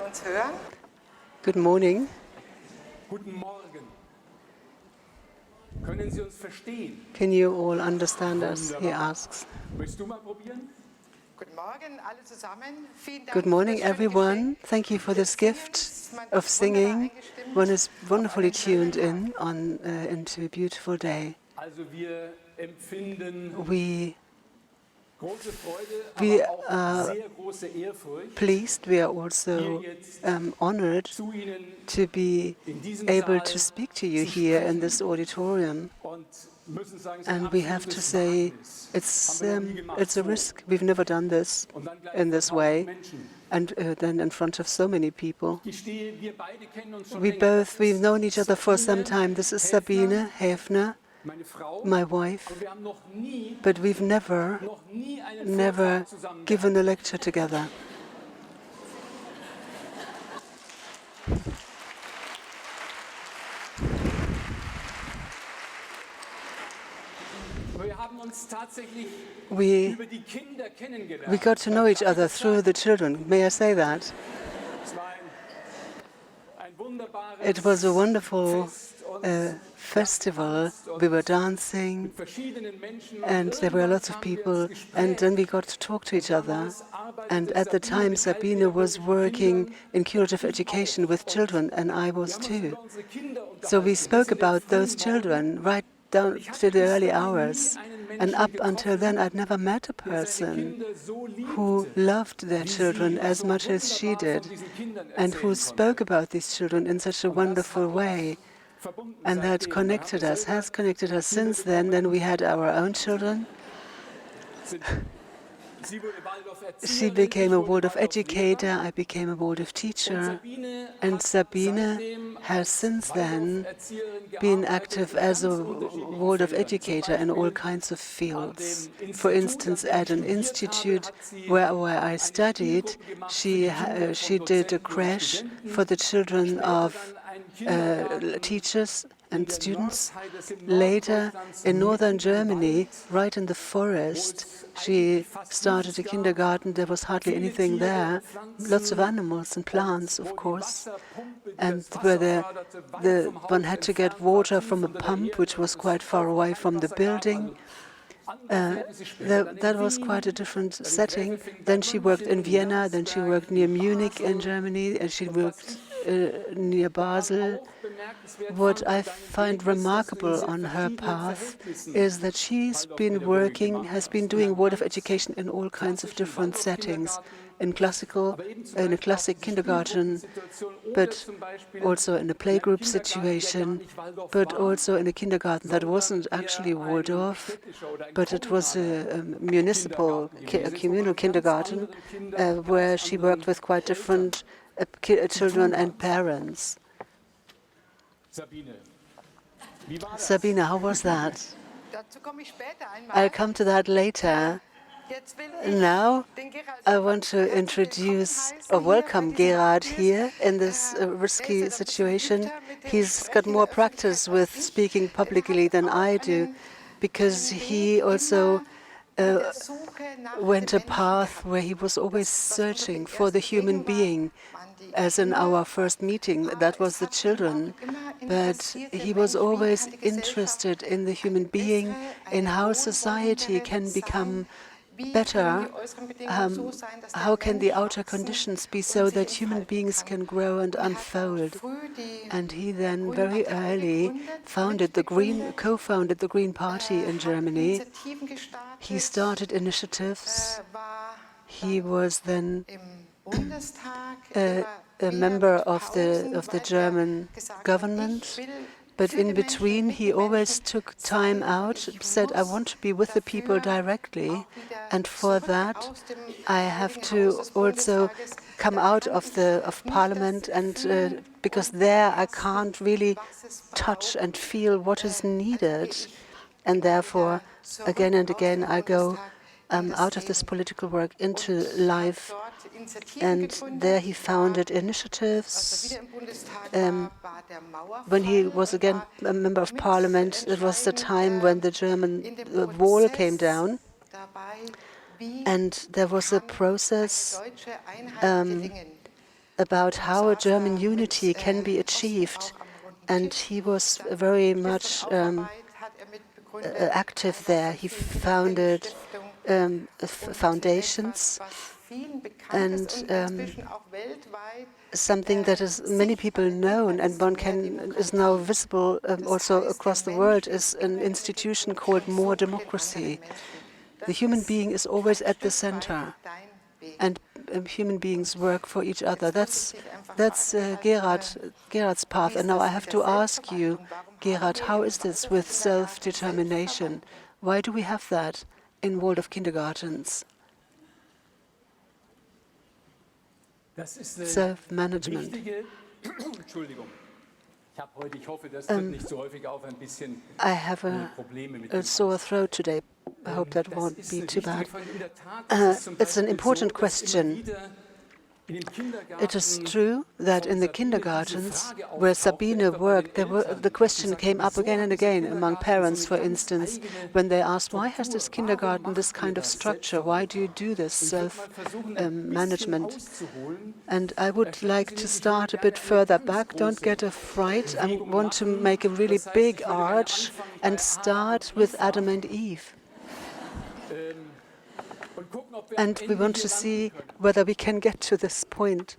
uns hören? Good morning. Guten Morgen. Können Sie uns verstehen? Can you all understand us? He asks. Möchtest du mal probieren? Guten Morgen, alle zusammen. Vielen Dank Good für morning, das schöne everyone. Geschenk. Thank you for this Wir gift singen, man of ist wunderbar singing. eingestimmt One is auf wonderfully einen schönen tuned Tag. in on into a beautiful day. Also wir empfinden We große Freude, We aber auch are sehr große Ehrfurcht, pleased, we are hier also jetzt honored zu Ihnen to be in diesem able Saal to speak to you zu here in sprechen this auditorium. und müssen sagen, es ist ein And we have to absolutes say Wagnis. it's Haben wir noch nie gemacht, a so. risk. We've never done this Und dann gleich in vor this 1000 way, Menschen. and then in front of so many people. Ich stehe, wir beide kennen uns schon We länger. both, Das we've ist known each other for some Sabine time. This is Häfner, Sabine Häfner, meine Frau, my wife, und wir haben noch nie but we've never einen never Vortrag zusammen given gehabt. a lecture together. Wir haben uns tatsächlich We über die Kinder kennengelernt. we got to know each other through the children. May I say that? Es war ein wunderbares It was a wonderful Fest und festival. We were dancing, mit verschiedenen Menschen and there were lots of irgendwann kamen wir people, ins Gespräch. and then we got to talk to each other. Damals arbeitete And at the time, Sabine was working in curative education with children, and I Wir was haben uns too. über unsere Kinder So we unterhalten, spoke bis in den about those frühen Morgen. children right down to the early hours. einen And Menschen up until getroffen, then, I'd never met a der seine person Kinder so who liebte, loved their wie children sie, as so much as she wunderbar did, von diesen Kindern and who erzählen spoke konnte. about these children in such a Und das wonderful hat uns way. verbunden And that seitdem. connected Wir haben us, selber has connected us Kinder since then. Then bekommen. we had our own children. Sie wurde Waldorf She Erzieherin, became ich a wurde Waldorf Waldorf educator, Lehrer. I became a Waldorf Und teacher, Sabine and hat Sabine seitdem has als since then Waldorf-Erzieherin been gearbeitet active in as a ganz unterschiedlichen Waldorf Feldern. Zum educator in all Beispiel kinds of an fields. dem For Institut, instance, an dem at an ich studiert habe, institute hat sie where I eine studied, Spielgruppe gemacht für she die Kinder she von did a Dozenten und crash Studenten. for the children Später of dann einen Kindergarten teachers in and der students. Nordheide, das im Norden Later, Deutschlands, in northern mitten im Germany, Wald, right in the wo forest, es she eigentlich fast started nichts a gab. kindergarten. There was hardly Viele anything Tiere there. und Pflanzen Lots of animals and und plants, wo of die course. Wasserpumpe, die And das where Wasser förderte, weit vom one Haus had to get entfernt war, water tief from a unter der pump, which Erde, was und quite es far auch away kein from the Wasser gab. building. Andere fährte sie später dann That in was Wien, quite a different dann in setting. Gräfelfing bei Then she worked in München, in Vienna, then she Landsberg, worked near in Munich in Basel. Germany, and she Und was worked ich near daran Basel. auch bemerkenswert What fand I an deinem find Weg ist, dass du in remarkable sehr on her verschiedenen path Verhältnissen is that she's been Waldorfpädagogik working, gemacht has hast. been In doing einem Waldorf ganz education in all kinds of klassischen different settings, Waldorfkindergarten, in classical, aber eben zum in a Beispiel auch classic diese kindergarten, Spielgruppensituation oder but zum Beispiel also in a in einem playgroup Kindergarten, der gar situation, nicht Waldorf but war, also in a kindergarten that sondern wasn't actually eher ein Waldorf, städtischer oder ein but it was kommunaler a municipal, Kindergarten a gewesen ist, wo communal man mit ganz kindergarten, anderen Kindern, where ganz she anderen worked with quite Eltern different zu children tun and hat. parents. Sabine, wie war das? Sabina, how was that? Dazu komme ich später I'll einmal. come to that later. Jetzt will ich Now, den Gerald I want to herzlich introduce willkommen or heißen welcome hier bei Gerard diesem here in Abschluss. this Er risky ist ein bisschen situation. geübter mit dem He's got Sprechen in more der practice Öffentlichkeit with als ich. speaking publicly Er than hat auch I do, einen because he Weg also immer der Suche nach went dem a Menschen path gehabt. where he was always Das, was unsere searching for the erste human Begegnung war, being. waren die As in Kinder. our first meeting, Aber that was es the hat ihn children. auch immer But interessiert, he der was Mensch, wie always kann die Gesellschaft interested in the human eine being, bessere, in eine how society wohlwollendere can become sein? Wie können better. die äußeren Bedingungen so sein, dass How der can the Mensch outer wachsen conditions be und so sich that human entfalten beings kann? can grow and Und er hat auch unfold? früh die And he then Grüne very Partei early gegründet, co-founded the Green Party in hat Germany. Initiativen gestartet, He started initiatives. war He was then im Bundestag a immer member wieder of Pausen, the weil German gesagt hat, government. ich will But für in die Menschen, between, mit he den always Menschen took sein, time aber out, ich said, I muss want to be with the people dafür directly, auch wieder and for zurück that, aus dem I have Heiligen Haus to des also Bundestages. come Da out kann of ich of nicht Parliament, das and fühlen because und there I erfassen, can't really was es touch braucht. and feel what is Also gehe needed, ich and immer therefore, wieder zurück again and aus again, dem I go Bundestag in das out of this Leben. political work into Und hat life, dort Initiativen and gegründet, there he war, founded als er initiatives. wieder im Bundestag war der When he Mauerfall was und again war a member of parliament, it was the time when the German in dem wall came Prozess down, dabei, wie and there was a kann eine process deutsche Einheit gelingen. about how a German saß unity mit, can be Thorsten achieved. auch am runden And Tisch. he was Dann very Stiftung much Aufarbeit hat mitbegründet, active eine there. He Wasserkirchenstiftung founded und foundations, etwas, was vielen bekannt and ist und inzwischen auch weltweit something that is many people known and one can is now visible also across the world is an institution called More Democracy. The human being is always at the center, and human beings work for each other. That's Gerard's path. And now I have to ask you, Gerard, how is this with self-determination? Why do we have that in Waldorf kindergartens? Das ist eine Self-management. wichtige, Entschuldigung, ich habe heute, ich hoffe, das tritt nicht so häufig auf, ein bisschen I have Probleme mit a dem sore throat today. I hope that Das won't ist be eine too wichtige bad. Frage. In der Tat ist es zum It's an Beispiel important so, dass immer question. wieder in dem It is Kindergarten true that in the Sabine diese kindergartens Frage where auftauchte, Sabine etwa bei worked, den Eltern, the die question sagten, came up wieso again hat and dieser again among Kindergarten parents, so for eine ganz instance, eigene when they asked, why has this Struktur? kindergarten Warum this macht ihr kind of das structure? Why do you do this Und ich würde mal versuchen, ein bisschen self-management? auszuholen. And I would Stellen like Sie to sich start a gerne bit eine further ganz back. Don't große get afraid. I Bewegung want to machen. make a really Das heißt, big ich würde gerne arch anfangen and bei start Adam und with Eva Adam and Eve. Und gucken, ob wir am And we Ende want to hier see landen können. whether we can get to this point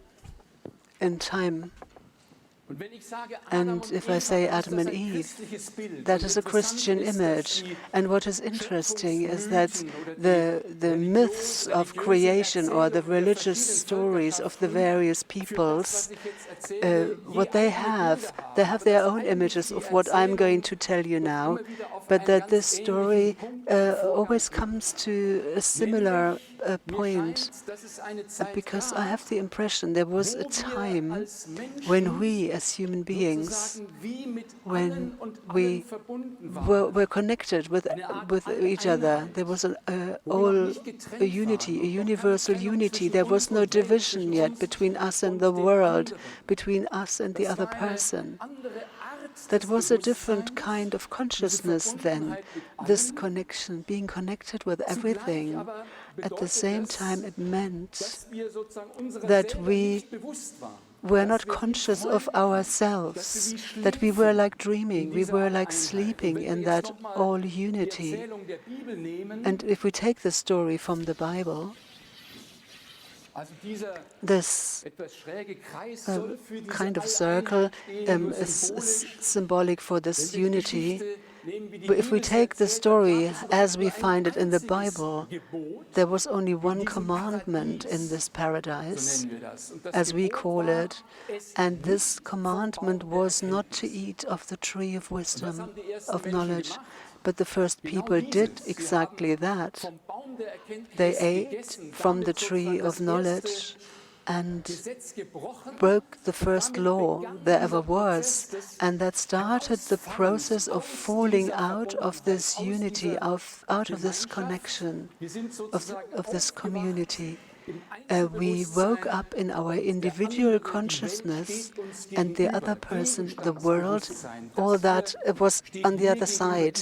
in time. Und wenn ich sage Adam And und if Eva, I say dann ist Adam das and ein Eve, christliches Bild. that Und is a interessant Christian ist, dass image. die And what is interesting is that Schöpfungsmythen the myths of creation or the religious stories of the various peoples, what they have their own images of what I'm going to tell you now, but that this story always comes to a similar point, because I have the impression there was a time when we as human beings, when we were connected with each other. There was a unity, a universal unity. There was no division yet between us and the world, between us and the other person. That was a different kind of consciousness then, this connection, being connected with everything. At the same time, it meant that we were not conscious of ourselves, that we were like dreaming, we were like sleeping in that all unity. And if we take the story from the Bible, this kind of circle is symbolic for this unity. But if we take the story as we find it in the Bible, there was only one commandment in this paradise, as we call it, and this commandment was not to eat of the tree of wisdom, of knowledge. But the first people did exactly that. They ate from the tree of knowledge and broke the first law there ever was, and that started the process of falling out of this unity, out of this connection, of this community. We woke up in our individual consciousness, and the other person, the world, all that was on the other side.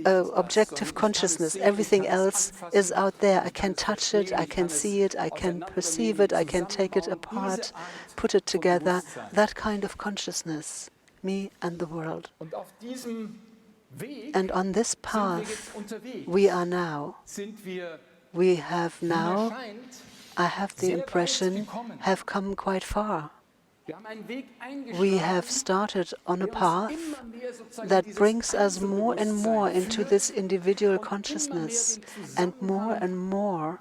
Objective consciousness, everything else is out there. I can touch it, I can see it, I can perceive it, I can take it apart, put it together. That kind of consciousness, me and the world. And on this path we are now. We have now, I have the impression, have come quite far. We have started on a path that brings us more and more into this individual consciousness, and more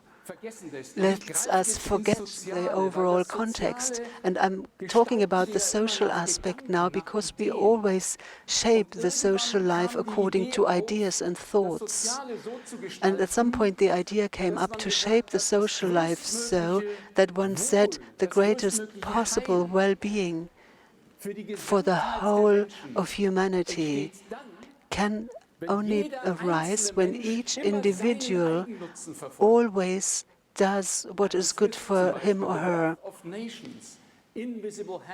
lets us forget the overall context. And I'm talking about the social aspect now, because we always shape the social life according to ideas and thoughts. And at some point the idea came up to shape the social life so that one said the greatest possible well-being for the whole of humanity can only arise when each individual always does what is good for him or her.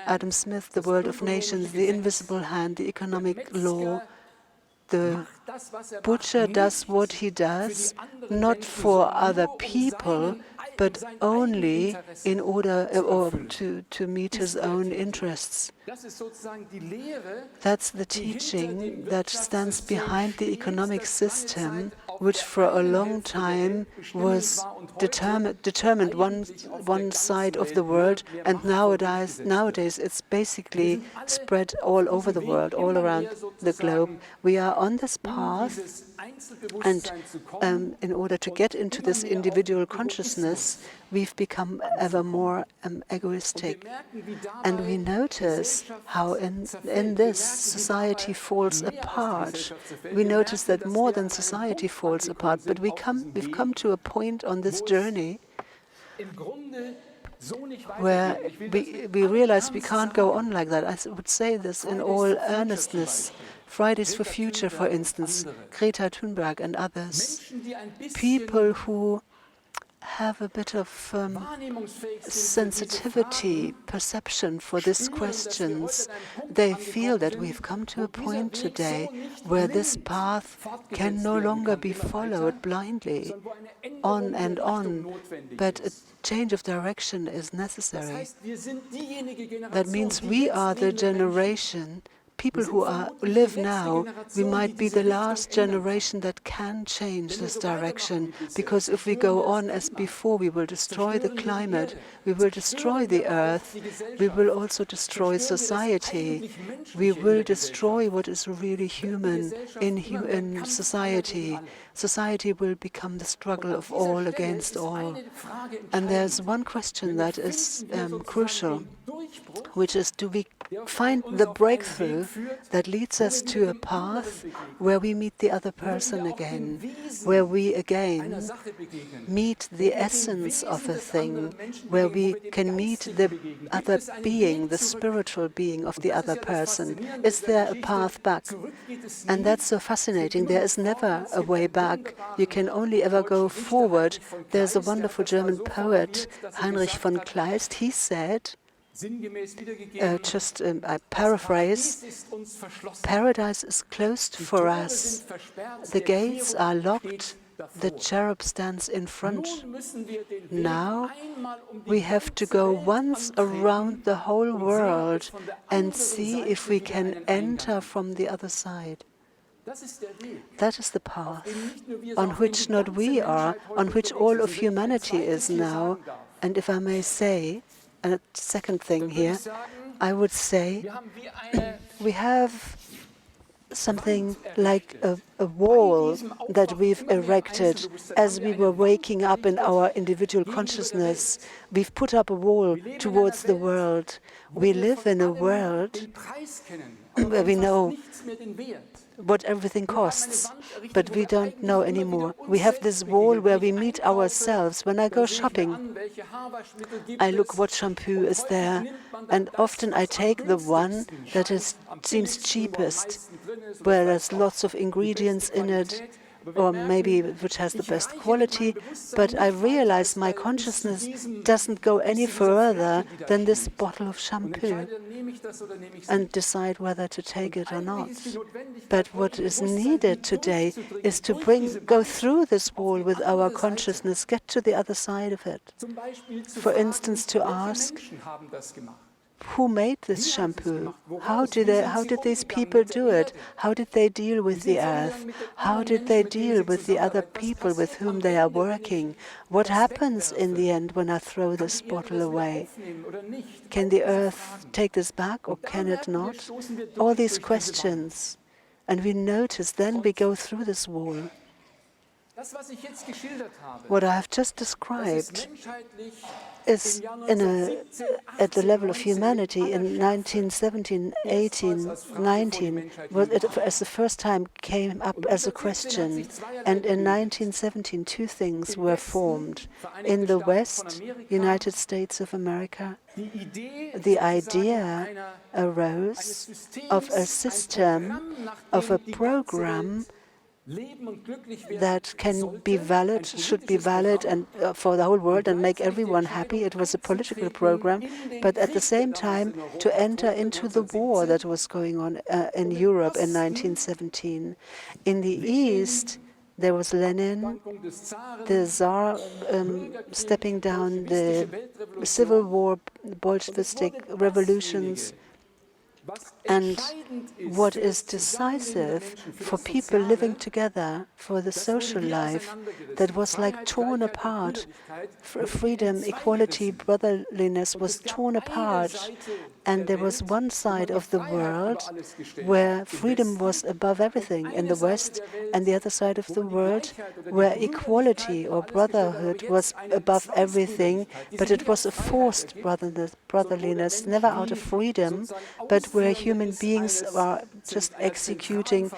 Adam Smith, The World of Nations, The Invisible Hand, the economic law. The butcher does what he does, not for other people, but only in order or to meet his own interests. That's the teaching that stands behind the economic system, which for a long time was determined one side of the world, and nowadays it's basically spread all over the world, all around the globe. We are on this path, and in order to get into this individual consciousness, we've become ever more egoistic. And we notice how in this society falls apart. We notice that more than society falls apart, but we've come to a point on this journey where we realize we can't go on like that. I would say this in all earnestness. Fridays for Future, for instance, Greta Thunberg and others, people who have a bit of sensitivity, perception for these questions. They feel that we've come to a point today where this path can no longer be followed blindly, on and on, but a change of direction is necessary. That means we are the generation, people who live now. We might be the last generation that can change this direction, because if we go on as before, we will destroy the climate, we will destroy the earth, we will also destroy society, we will destroy what is really human in society. Society will become the struggle of all against all. And there's one question that is crucial, which is, do we find the breakthrough that leads us to a path where we meet the other person again, where we again meet the essence of a thing, where we can meet the other being, the spiritual being of the other person? Is there a path back? And that's so fascinating. There is never a way back. You can only ever go forward. There's a wonderful German poet, Heinrich von Kleist. He said, I paraphrase, paradise is closed for us. The gates are locked. The cherub stands in front. Now we have to go once around the whole world and see if we can enter from the other side. That is the path on which not we are, on which all of humanity is now. And if I may say, a second thing here, I would say we have something like a wall that we've erected as we were waking up in our individual consciousness. We've put up a wall towards the world. We live in a world where we know what everything costs, but we don't know anymore. We have this wall where we meet ourselves. When I go shopping, I look what shampoo is there, and often I take the one that seems cheapest, where there's lots of ingredients in it, or maybe which has the best quality, but I realize my consciousness doesn't go any further than this bottle of shampoo and decide whether to take it or not. But what is needed today is to go through this wall with our consciousness, get to the other side of it. For instance, to ask, who made this shampoo? How did these people do it? How did they deal with the earth? How did they deal with the other people with whom they are working? What happens in the end when I throw this bottle away? Can the earth take this back or can it not? All these questions. And we notice, then we go through this wall. What I have just described is at the level of humanity in 1917, 18, 19, as the first time came up as a question. And in 1917, two things were formed. In the West, United States of America, the idea arose of a system, of a program that can be valid, should be valid and for the whole world and make everyone happy. It was a political program, but at the same time to enter into the war that was going on in Europe in 1917. In the East, There was Lenin, the Tsar stepping down, the Civil War, Bolshevik revolutions. And what is decisive for people living together, for the social life, that was like torn apart. Freedom, equality, brotherliness was torn apart. And there was one side of the world where freedom was above everything in the West, and the other side of the world where equality or brotherhood was above everything, but it was a forced brotherliness, never out of freedom, but where human beings are just executing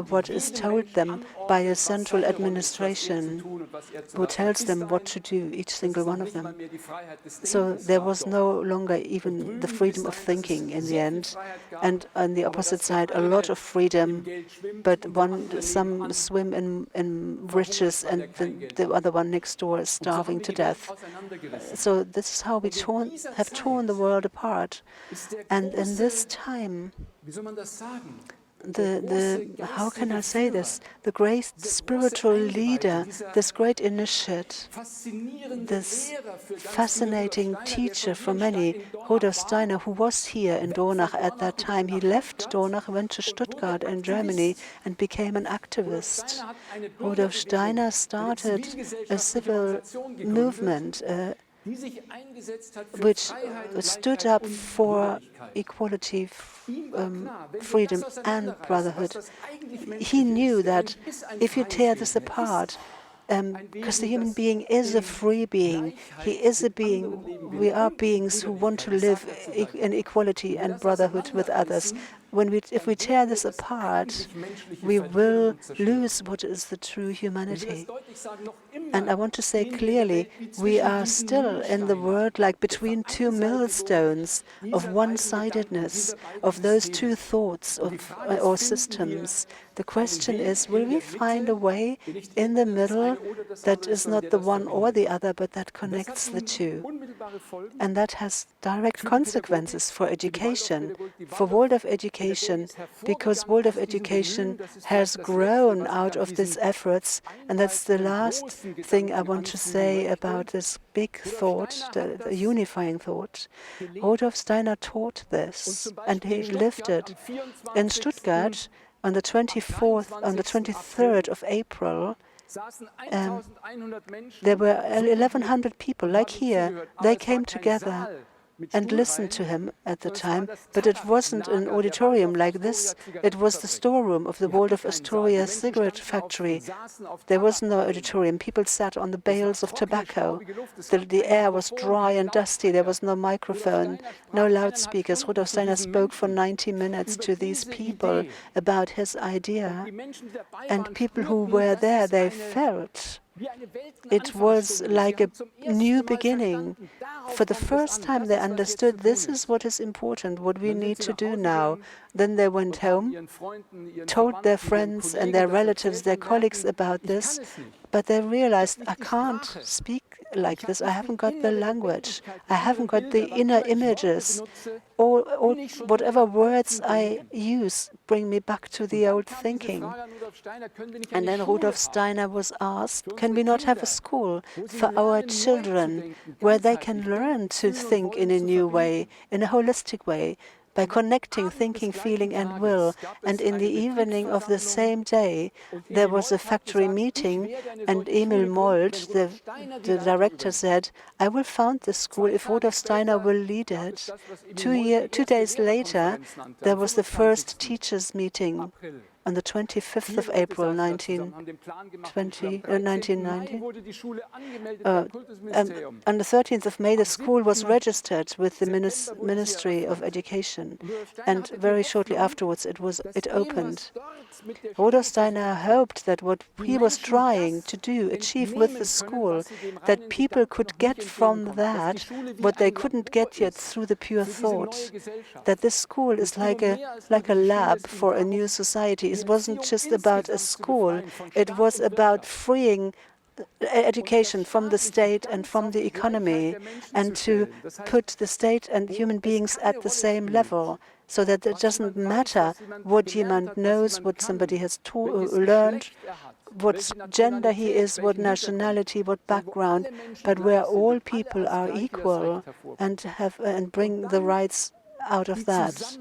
what is told them by a central administration who tells them what to do, each single one of them. So there was no longer even the freedom of thinking in the end. And on the opposite side, a lot of freedom, but some swim in riches and the other one next door is starving to death. So this is how we have torn the world apart. And in this time, how can I say this? The great spiritual leader, this great initiate, this fascinating teacher for many, Rudolf Steiner, who was here in Dornach at that time. He left Dornach, went to Stuttgart in Germany and became an activist. Rudolf Steiner started a civil movement which stood up for equality, freedom and brotherhood. He knew that if you tear this apart, because the human being is a free being, he is a being, we are beings who want to live in equality and brotherhood with others. If we tear this apart, we will lose what is the true humanity. And I want to say clearly, we are still in the world like between two millstones of one-sidedness, of those two thoughts or systems. The question is, will we find a way in the middle that is not the one or the other, but that connects the two? And that has direct consequences for education, for Waldorf education, because Waldorf education has grown out of these efforts. And that's the last thing I want to say about this big thought, the unifying thought. Rudolf Steiner taught this, and he lived it. In Stuttgart, on the 23rd of April, there were 1,100 people, like here. They came together and listened to him at the time, but it wasn't an auditorium like this. It was the storeroom of the Waldorf Astoria cigarette factory. There was no auditorium. People sat on the bales of tobacco. The air was dry and dusty. There was no microphone, no loudspeakers. Rudolf Steiner spoke for 90 minutes to these people about his idea. And people who were there, they felt it was like a new beginning. For the first time, they understood this is what is important, what we need to do now. Then they went home, told their friends and their relatives, their colleagues about this, but they realized, I can't speak like this. I haven't got the language. I haven't got the inner images. Or whatever words I use bring me back to the old thinking. And then Rudolf Steiner was asked, can we not have a school for our children where they can learn to think in a new way, in a holistic way, by connecting thinking, feeling and will. And in the evening of the same day, there was a factory meeting, and Emil Mold, the director, said, I will found this school if Rudolf Steiner will lead it. 2 days later, there was the first teachers' meeting on the 25th of April, 1990. On the 13th of May, the school was registered with the Ministry of Education, and very shortly afterwards it opened. Rudolf Steiner hoped that what he was trying to achieve with the school, that people could get from that what they couldn't get yet through the pure thought, that this school is like a lab for a new society. It wasn't just about a school, it was about freeing education from the state and from the economy, and to put the state and human beings at the same level, so that it doesn't matter what jemand knows, what somebody has learned. what gender he is, what nationality, what background, but where all people are equal and bring the rights out of that.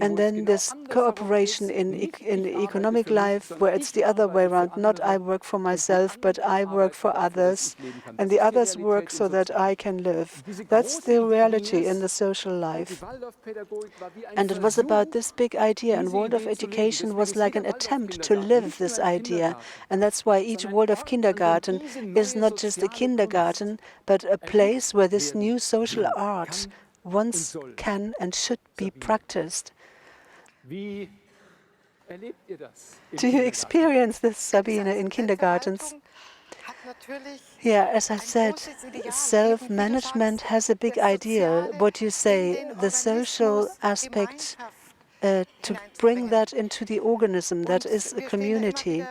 And then this cooperation in economic life, where it's the other way around. Not I work for myself, but I work for others, and the others work so that I can live. That's the reality in the social life. And it was about this big idea, and Waldorf education was like an attempt to live this idea. And that's why each Waldorf kindergarten is not just a kindergarten, but a place where this new social art once can and should be practiced. Do you experience this, Sabine, in kindergartens? Yeah, as I said, self-management has a big idea. What you say, the social aspect, to bring that into the organism that is a community.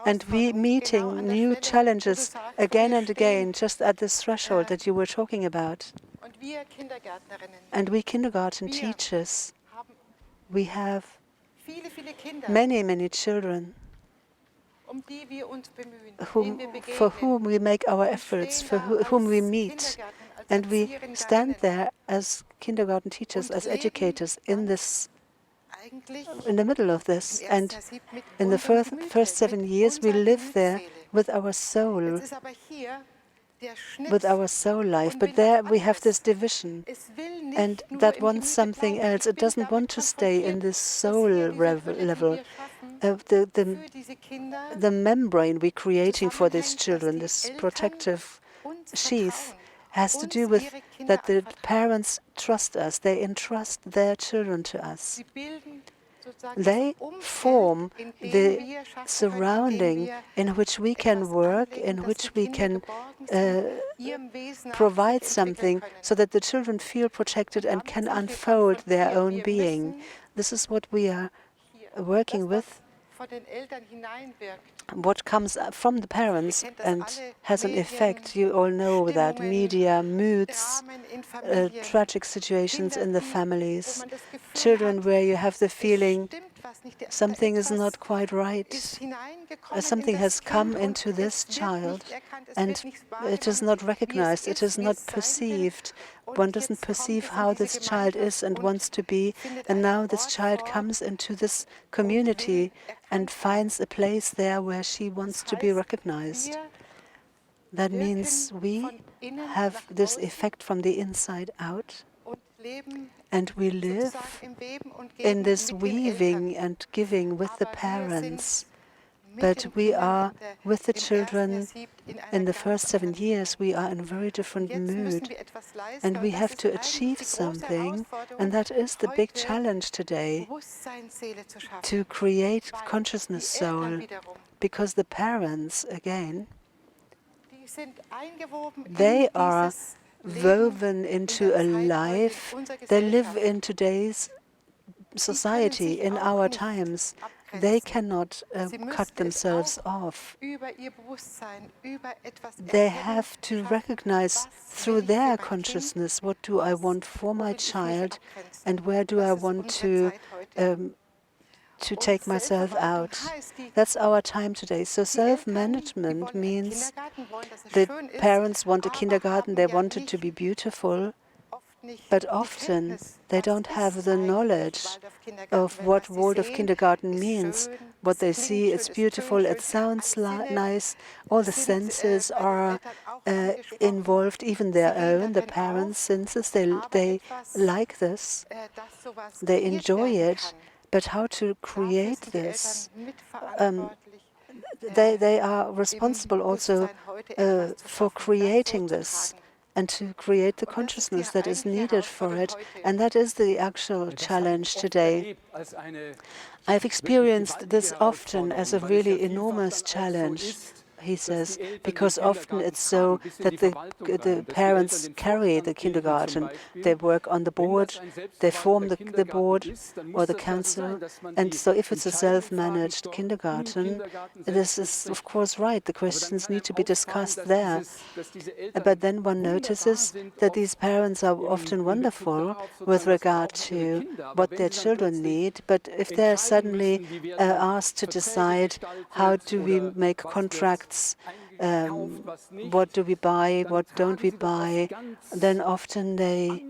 And we meeting new challenges again and again, just at this threshold that you were talking about. And we kindergarten teachers, we have many, many children for whom we make our efforts, for whom we meet. And we stand there as kindergarten teachers, as educators in the middle of this. And in the first 7 years, we live there with our soul life. But there we have this division, and that wants something else. It doesn't want to stay in this soul level. The membrane we're creating for these children, this protective sheath, has to do with that the parents trust us. They entrust their children to us. They form the surrounding in which we can work, in which we can provide something so that the children feel protected and can unfold their own being. This is what we are working with, what comes from the parents and has an effect. You all know that media, moods, tragic situations in the families, children where you have the feeling something is not quite right. Something has come into this child and it is not recognized, it is not perceived. One doesn't perceive how this child is and wants to be. And now this child comes into this community and finds a place there where she wants to be recognized. That means we have this effect from the inside out. And we live in this weaving and giving with the parents. But we are with the children in the first 7 years. We are in a very different mood. And we have to achieve something. And that is the big challenge today, to create consciousness soul. Because the parents, again, they are woven into a life. They live in today's society, in our times. They cannot cut themselves off. They have to recognize through their consciousness, what do I want for my child and where do I want to take myself out. That's our time today. So self-management means the parents want a kindergarten, they want it to be beautiful, but often they don't have the knowledge of what Waldorf kindergarten means. What they see, it's beautiful, it sounds nice, all the senses are involved, even their own, the parents' senses, they like this, they enjoy it. But how to create this? They are responsible also for creating this and to create the consciousness that is needed for it. And that is the actual challenge today. I've experienced this often as a really enormous challenge he says, because often it's so that the parents carry the kindergarten. They work on the board, they form the board or the council. And so if it's a self-managed kindergarten, this is, of course, right. The questions need to be discussed there. But then one notices that these parents are often wonderful with regard to what their children need. But if they're suddenly asked to decide how do we make contracts, what do we buy, what don't we buy, then often they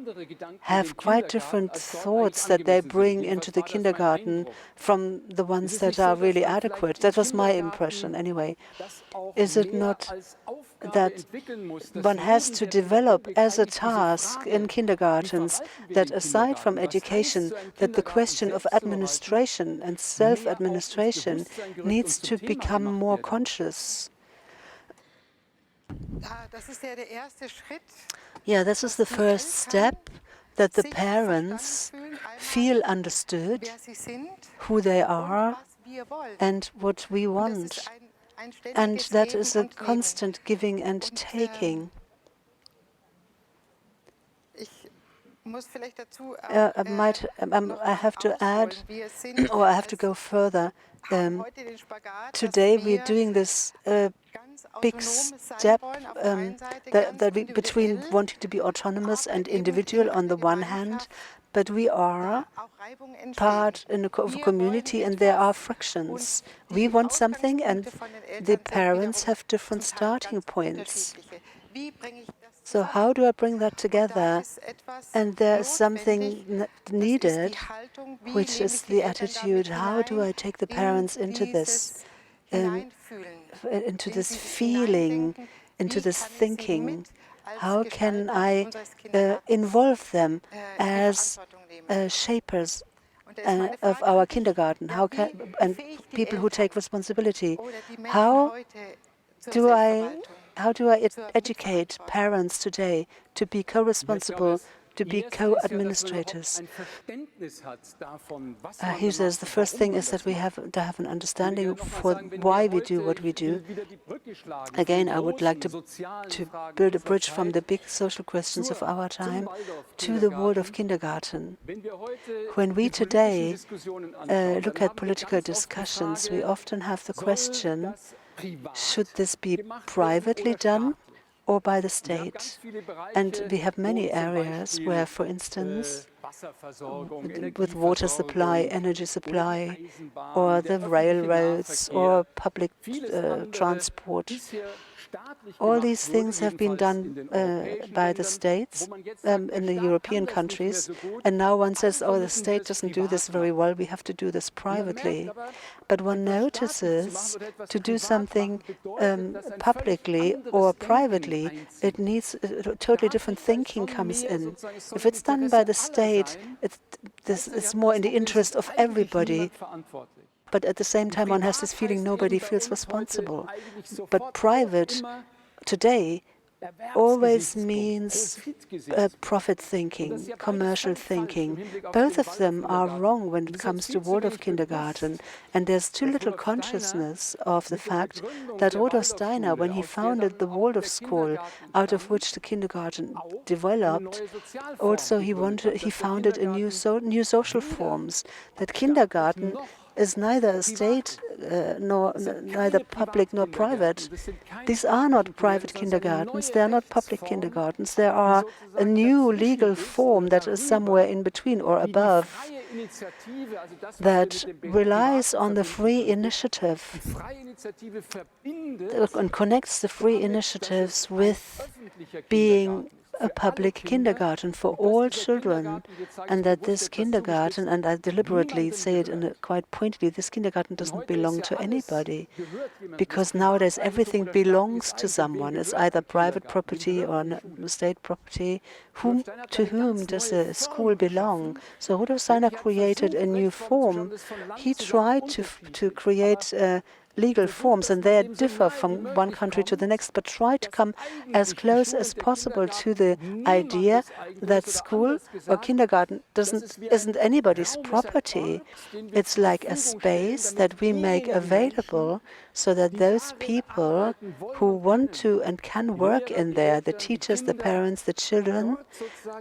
have quite different thoughts that they bring into the kindergarten from the ones that are really adequate. That was my impression anyway. Is it not that one has to develop as a task in kindergartens that aside from education, that the question of administration and self-administration needs to become more conscious? Yeah, this is the first step, that the parents feel understood, who they are and what we want. And that is a constant giving and taking. I have to add, or I have to go further. Today we're doing this big step between wanting to be autonomous and individual on the one hand, but we are part of a community and there are frictions. We want something and the parents have different starting points. So how do I bring that together? And there's something needed, which is the attitude. How do I take the parents into this feeling, into this thinking? How can I involve them as shapers of our kindergarten? And people who take responsibility? How do I educate parents today to be co-responsible, to be co-administrators? He says the first thing is that we have to have an understanding for why we do what we do. Again, I would like to build a bridge from the big social questions of our time to the Waldorf kindergarten. When we today look at political discussions, we often have the question, should this be privately done or by the state? And we have many areas where, for instance, with water supply, energy supply, or the railroads, or public transport, all these things have been done by the states in the European countries. And now one says, oh, the state doesn't do this very well, we have to do this privately. But one notices to do something publicly or privately, it needs totally different thinking comes in. If it's done by the state, it's more in the interest of everybody. But at the same time, one has this feeling nobody feels responsible. But private today always means profit thinking, commercial thinking. Both of them are wrong when it comes to Waldorf kindergarten. And there's too little consciousness of the fact that Rudolf Steiner, when he founded the Waldorf school, out of which the kindergarten developed, also he founded a new social forms. That kindergarten is neither a state, neither public nor private. These are not private kindergartens, they are not public kindergartens. There are a new legal form that is somewhere in between or above, that relies on the free initiative and connects the free initiatives with being a public kindergarten for all children, and that this kindergarten, and I deliberately say it quite pointedly, this kindergarten doesn't belong to anybody, because nowadays everything belongs to someone. It's either private property or state property. To whom does a school belong? So Rudolf Steiner created a new form. He tried to create legal forms, and they differ from one country to the next, but try to come as close as possible to the idea that school or kindergarten isn't anybody's property. It's like a space that we make available so that those people who want to and can work in there, the teachers, the parents, the children,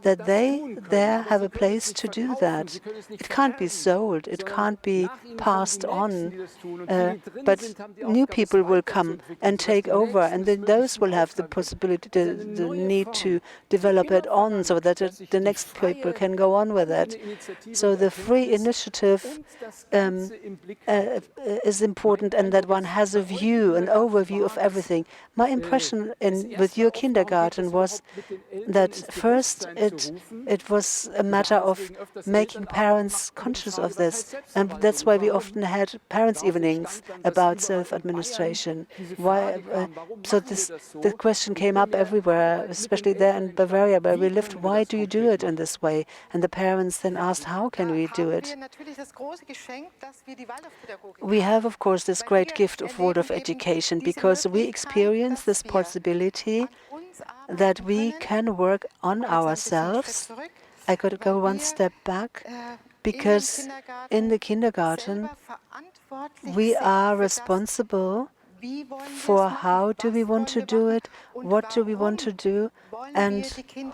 that they there have a place to do that. It can't be sold, it can't be passed on, but new people will come and take over, and then those will have the possibility, the need to develop it on so that the next people can go on with it. So the free initiative is important, and that one has a view, an overview of everything. My impression with your kindergarten was that first it was a matter of making parents conscious of this, and that's why we often had parents' evenings about self-administration. Why? So the question came up everywhere, especially there in Bavaria where we lived. Why do you do it in this way? And the parents then asked, how can we do it? We have, of course, this great gift of Waldorf education because we experience this possibility that we can work on ourselves. I could go one step back because in the kindergarten we are responsible for how do we want to do it, what do we want to do, and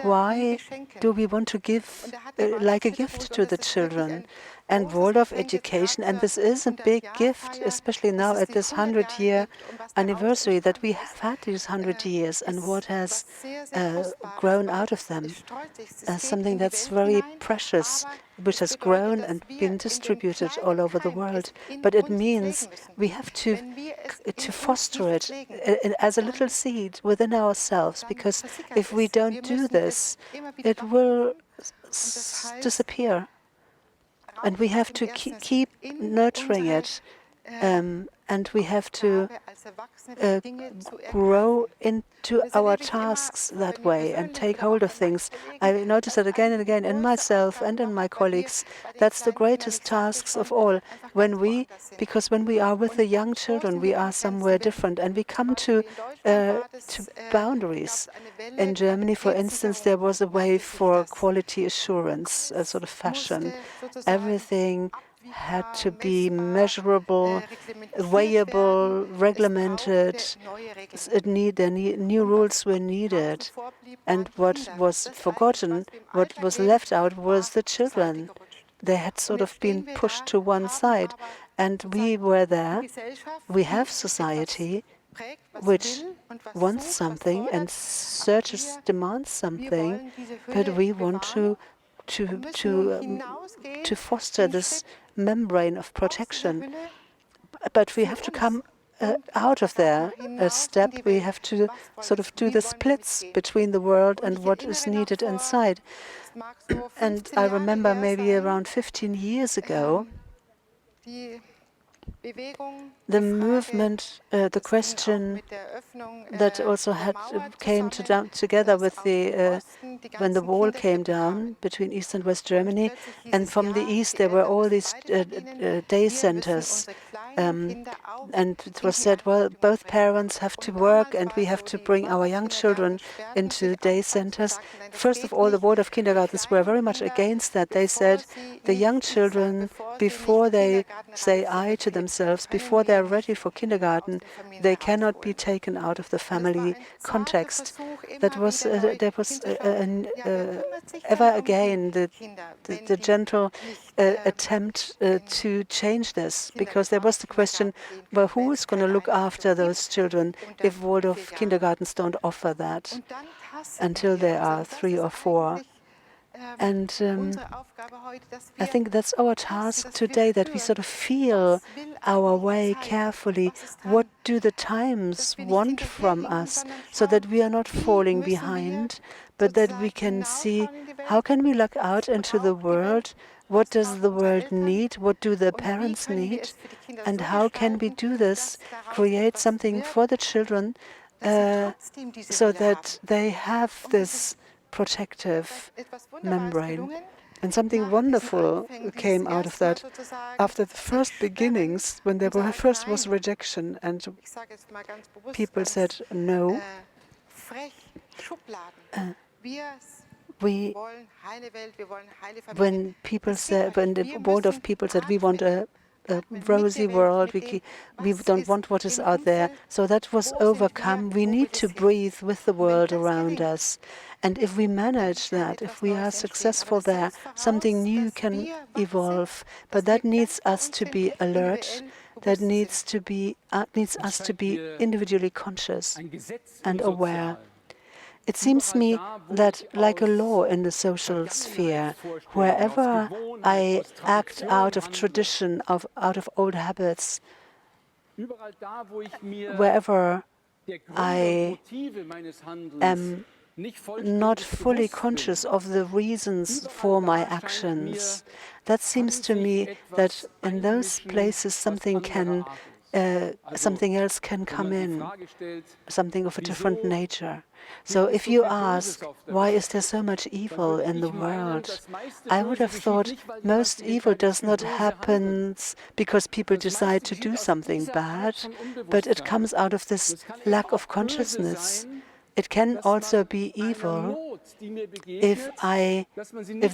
why do we want to give like a gift to the children. And Waldorf education, and this is a big gift, especially now at this 100-year anniversary, that we have had these 100 years and what has grown out of them. Something that's very precious, which has grown and been distributed all over the world. But it means we have to foster it as a little seed within ourselves, because if we don't do this, it will disappear. And we have to keep nurturing it, and we have to grow into our tasks that way and take hold of things. I notice that again and again in myself and in my colleagues. That's the greatest tasks of all. Because when we are with the young children, we are somewhere different, and we come to boundaries. In Germany, for instance, there was a wave for quality assurance, a sort of fashion. Everything had to be measurable, weighable, regulated. New rules were needed. And what was forgotten, what was left out, was the children. They had sort of been pushed to one side. And we were there. We have society which wants something and searches, demands something, but we want to foster this membrane of protection. But we have to come out of there a step. We have to sort of do the splits between the world and what is needed inside. And I remember maybe around 15 years ago, the movement, the question that also came together with when the wall came down between East and West Germany, and from the east there were all these day centers, and it was said, well, both parents have to work and we have to bring our young children into day centers. First of all, the Waldorf kindergartens were very much against that. They said the young children, before they say I to themselves, before they're ready for kindergarten, they cannot be taken out of the family context. There was ever again the gentle attempt to change this, because there was the question, well, who is going to look after those children if Waldorf kindergartens don't offer that until they are 3 or 4? And I think that's our task today, that we sort of feel our way carefully. What do the times want from us, so that we are not falling behind, but that we can see how can we look out into the world. What does the world need? What do the parents need? And how can we do this, create something for the children so that they have this protective membrane? And something wonderful came out of that. After the first beginnings, when there first was rejection, and people said no, we, when the Waldorf people said we want a rosy world, we don't want what is out there. So that was overcome. We need to breathe with the world around us. And if we manage that, if we are successful there, something new can evolve. But that needs us to be alert. That needs us to be individually conscious and aware. It seems to me that, like a law in the social sphere, wherever I act out of tradition, out of old habits, wherever I am not fully conscious of the reasons for my actions, that seems to me that in those places something else can come in, something of a different nature. So if you ask, why is there so much evil in the world? I would have thought most evil does not happen because people decide to do something bad, but it comes out of this lack of consciousness. It can also be evil if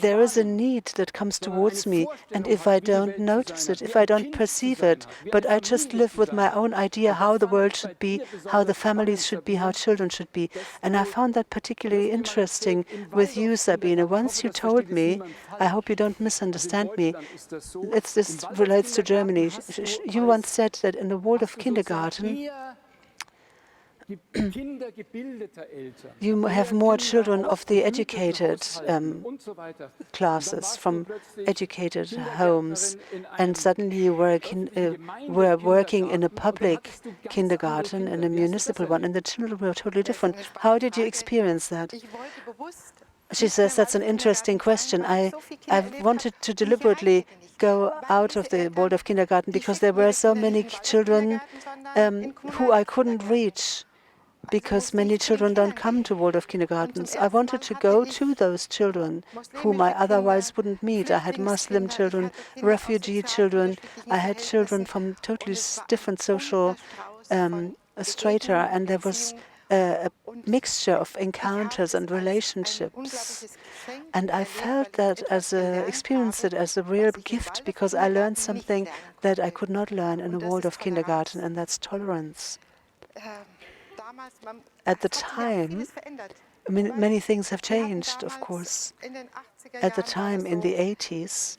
there is a need that comes towards me, and if I don't notice it, if I don't perceive it, but I just live with my own idea how the world should be, how the families should be, how children should be. And I found that particularly interesting with you, Sabine. Once you told me, I hope you don't misunderstand me, this relates to Germany. You once said that in the Waldorf kindergarten, you have more children of the educated classes, from educated homes, and suddenly you were working in a public kindergarten, in a municipal one, and the children were totally different. How did you experience that? She says that's an interesting question. I wanted to deliberately go out of the Waldorf kindergarten because there were so many children who I couldn't reach, because many children don't come to Waldorf kindergartens. I wanted to go to those children whom I otherwise wouldn't meet. I had Muslim children, refugee children. I had children from totally different social strata, and there was a mixture of encounters and relationships. And I felt that experienced it as a real gift, because I learned something that I could not learn in a Waldorf kindergarten, and that's tolerance. At the time, many things have changed, of course. At the time, in the 80s,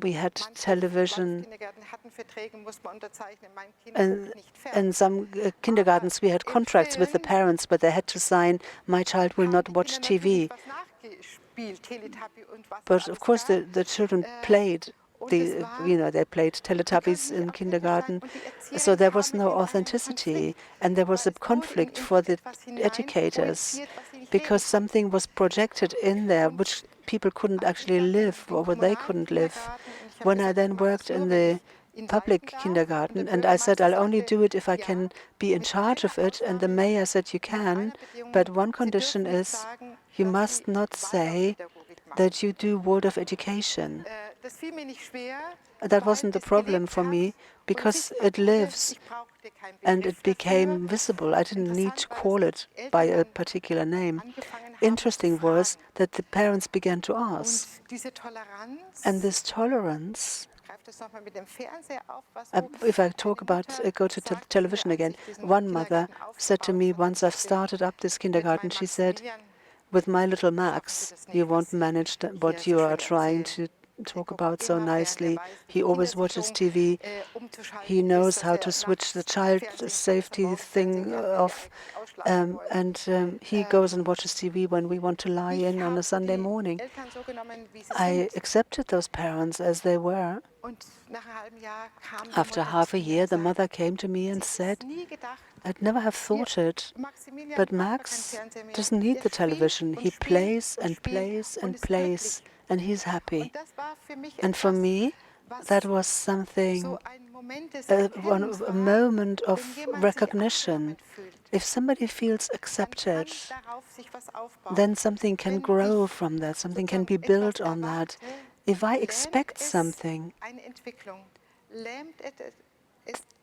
we had television, and in some kindergartens we had contracts with the parents, but they had to sign, my child will not watch TV. But of course the children played. They played Teletubbies in kindergarten, so there was no authenticity, and there was a conflict for the educators, because something was projected in there which people couldn't actually live, or what they couldn't live. When I then worked in the public kindergarten, and I said, I'll only do it if I can be in charge of it, and the mayor said, you can, but one condition is you must not say that you do Waldorf education. That wasn't the problem for me, because it lives and it became visible. I didn't need to call it by a particular name. Interesting was that the parents began to ask. And this tolerance, if I go to television again, one mother said to me, once I've started up this kindergarten, she said, with my little Max, you won't manage what you are trying to talk about so nicely. He always watches TV. He knows how to switch the child safety thing off, and he goes and watches TV when we want to lie in on a Sunday morning. I accepted those parents as they were. After half a year, the mother came to me and said, I'd never have thought it, but Max doesn't need the television. He plays and plays and plays, and he's happy. And for me, that was something, a moment of recognition, If somebody feels dann kann accepted, darauf sich was aufbauen. then something can Wenn grow ich from that, something can sozusagen be built etwas on that. erwarte, If I lähmt expect es something, eine Entwicklung. Lähmt es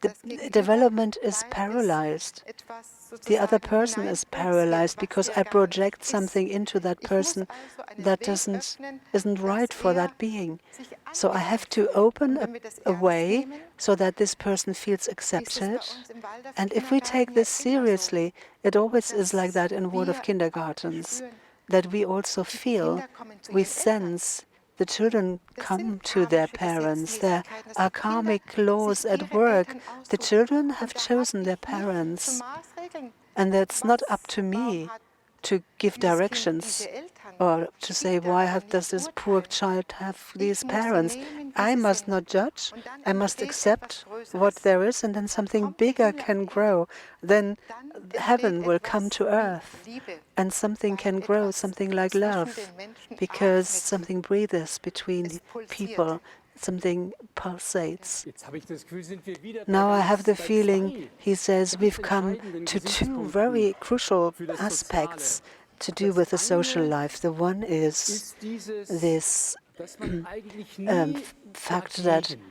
the das Gegenüber, development is weil paralyzed. es etwas The other sozusagen person is hineinprojiziert, paralyzed was because hier I gar nicht project ist. something into that Ich muss person also einen that Weg öffnen, isn't dass right for er that being. sich So I angenommen have to fühlt. open Und wenn wir das a ernst way nehmen, so that this person feels ist es bei accepted. uns im Waldorf And if we take Kindergarten ja this immer so, seriously, it always is like dass that in Waldorf wir auch kindergartens, spüren, that we also die feel, Kinder kommen zu we ihren Eltern. sense the children Das come sind to their karmische parents. There Gesetzmäßigkeiten, dass are die Kinder karmic laws sich at ihre work. Eltern The aussuchen. children have Und da habe chosen their ich nicht zu parents. maßregeln, And that's not up to warum me hat to give dieses Kind directions diese Eltern. or to say, Ich why darf does nicht this poor urteilen. child have Ich these muss parents? nehmen, wie I sie must sind. not judge. Und dann I must entsteht accept etwas what Größeres. there is, and then Dann something kommt der bigger Himmel auf can die Erde. grow. Then Dann heaven entsteht will come etwas to wie earth, Liebe, and something weil can grow, etwas something like zwischen love, den Menschen because atmet. something breathes between Es pulsiert. people, something pulsates. Jetzt habe ich das Gefühl, sind wir wieder Now I bei have the bei feeling, zwei he says, ganz we've come entscheidenden to two Gesichtspunkten very crucial für das aspects Soziale. to do Das with the social eine life. The one is ist dieses, this dass man eigentlich um, nie fact that dagegen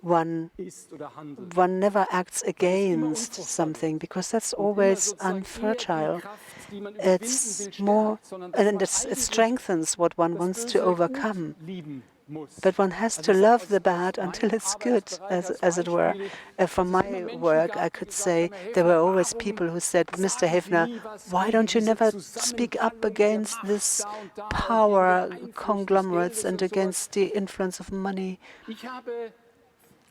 one ist oder handelt. never acts Weil es immer against unfruchtbar something, wird. because that's Und immer always sozusagen eher die unfertile. Kraft, die man überwinden It's will, more, stärkt, sondern dass man and it eigentlich strengthens what one das wants to Böse gut overcome. lieben muss. But one has Also to ich sag love the aus bad until meinem it's good, Arbeitsbereich as it were. Beispiel, From dass es immer my Menschen work, I gab, die could gesagt say haben, Herr there were Häfner, always warum people who said, Mr. sagen Sie Hefner, nie was why gegen don't you diese never speak up Zusammenballung der against Macht this da und da und power gegen den Einfluss des conglomerates Geldes and und sowas? against the influence of money? Ich habe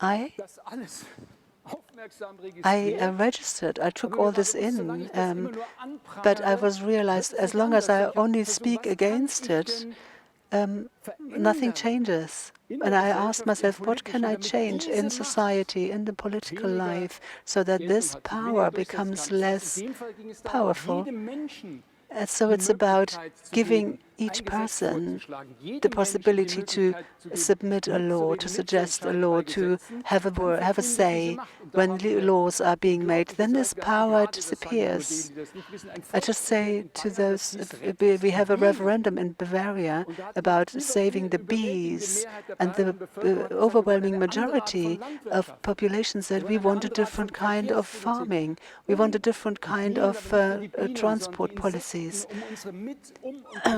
I das alles aufmerksam I registriert. registered. I took all this in, but I But was realized as long as I only speak against it, nothing changes. And I asked myself, what can I change in society, in the political life, so that this power becomes less powerful? And so it's about giving each person the possibility to submit a law, to suggest a law, to have a say when laws are being made. Then this power disappears. I just say to those, we have a referendum in Bavaria about saving the bees, and the overwhelming majority of population said we want a different kind of farming, we want a different kind of transport policies,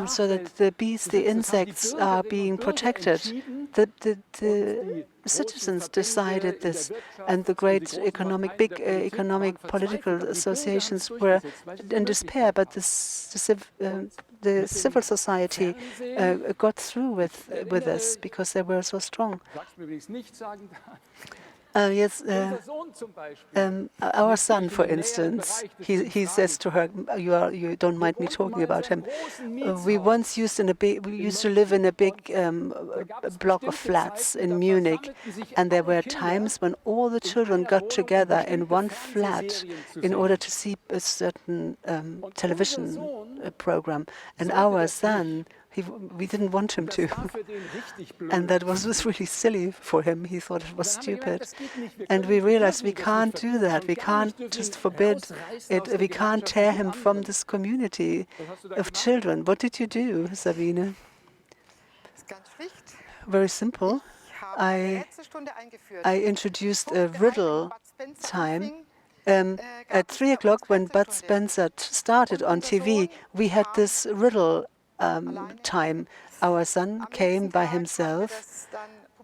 so that the bees, the insects are being protected. The citizens decided this, and the great big economic political associations were in despair, but the civil society got through with this because they were so strong. Yes, our son, for instance, he says to her, "You don't mind me talking about him." We once used to live in a big block of flats in Munich, and there were times when all the children got together in one flat in order to see a certain television program. And our son, we didn't want him to. And that was really silly for him. He thought it was stupid. And we realized we can't do that. We can't just forbid it. We can't tear him from this community of children. What did you do, Sabine? Very simple. I introduced a riddle time. At 3 o'clock, when Bud Spencer started on TV, we had this riddle time. Our son came by himself.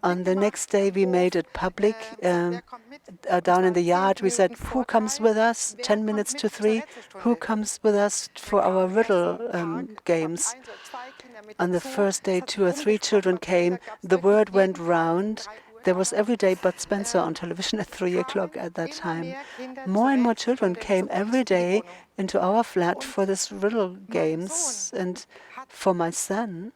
On the next day, we made it public. Down in the yard, we said, who comes with us? 10 minutes to 3. Who comes with us for our riddle games? On the first day, 2 or 3 children came. The word went round. There was every day Bud Spencer on television at 3 o'clock at that time. More and more children came every day into our flat for this riddle games. And for my son,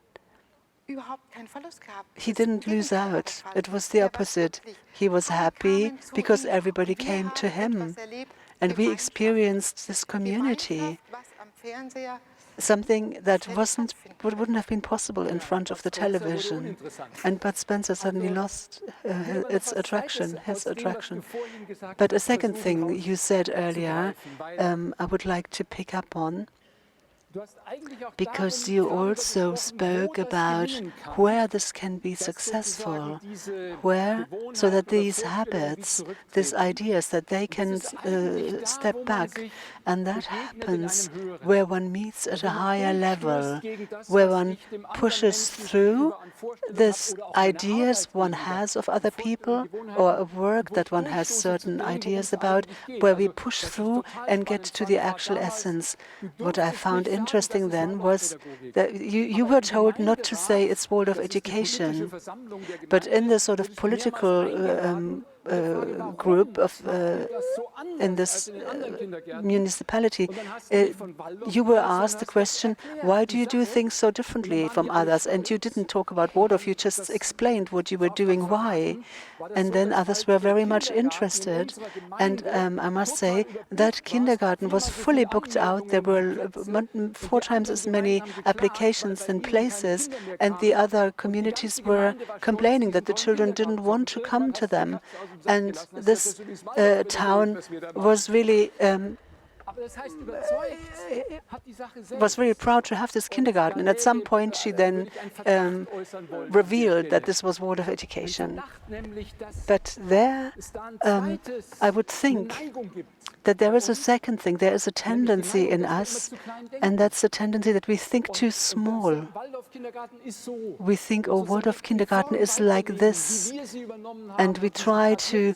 he didn't lose out. It was the opposite. He was happy because everybody came to him. And we experienced this community. something that hätte wouldn't have been possible in front of the television. And Bud Spencer suddenly lost its attraction, his attraction. But a second thing you said earlier, I would like to pick up on, because you also spoke about where this can be successful, where, so that these habits, these ideas, that they can step back. And that happens where one meets at a higher level, where one pushes through these ideas one has of other people, or a work that one has certain ideas about, where we push through and get to the actual essence. What I found interesting then was that you were told not to say it's Waldorf education, but in the sort of political group of in this municipality, you were asked the question, why do you do things so differently from others? And you didn't talk about Waldorf, you just explained what you were doing, why. And then others were very much interested. And I must say that kindergarten was fully booked out. There were 4 times as many applications than places, and the other communities were complaining that the children didn't want to come to them. And this town was really proud to have this kindergarten. And at some point, she then revealed that this was Waldorf education. But there, I would think that there is a second thing. There is a tendency in us, and that's the tendency that we think too small. We think, oh, Waldorf kindergarten is like this, and we try to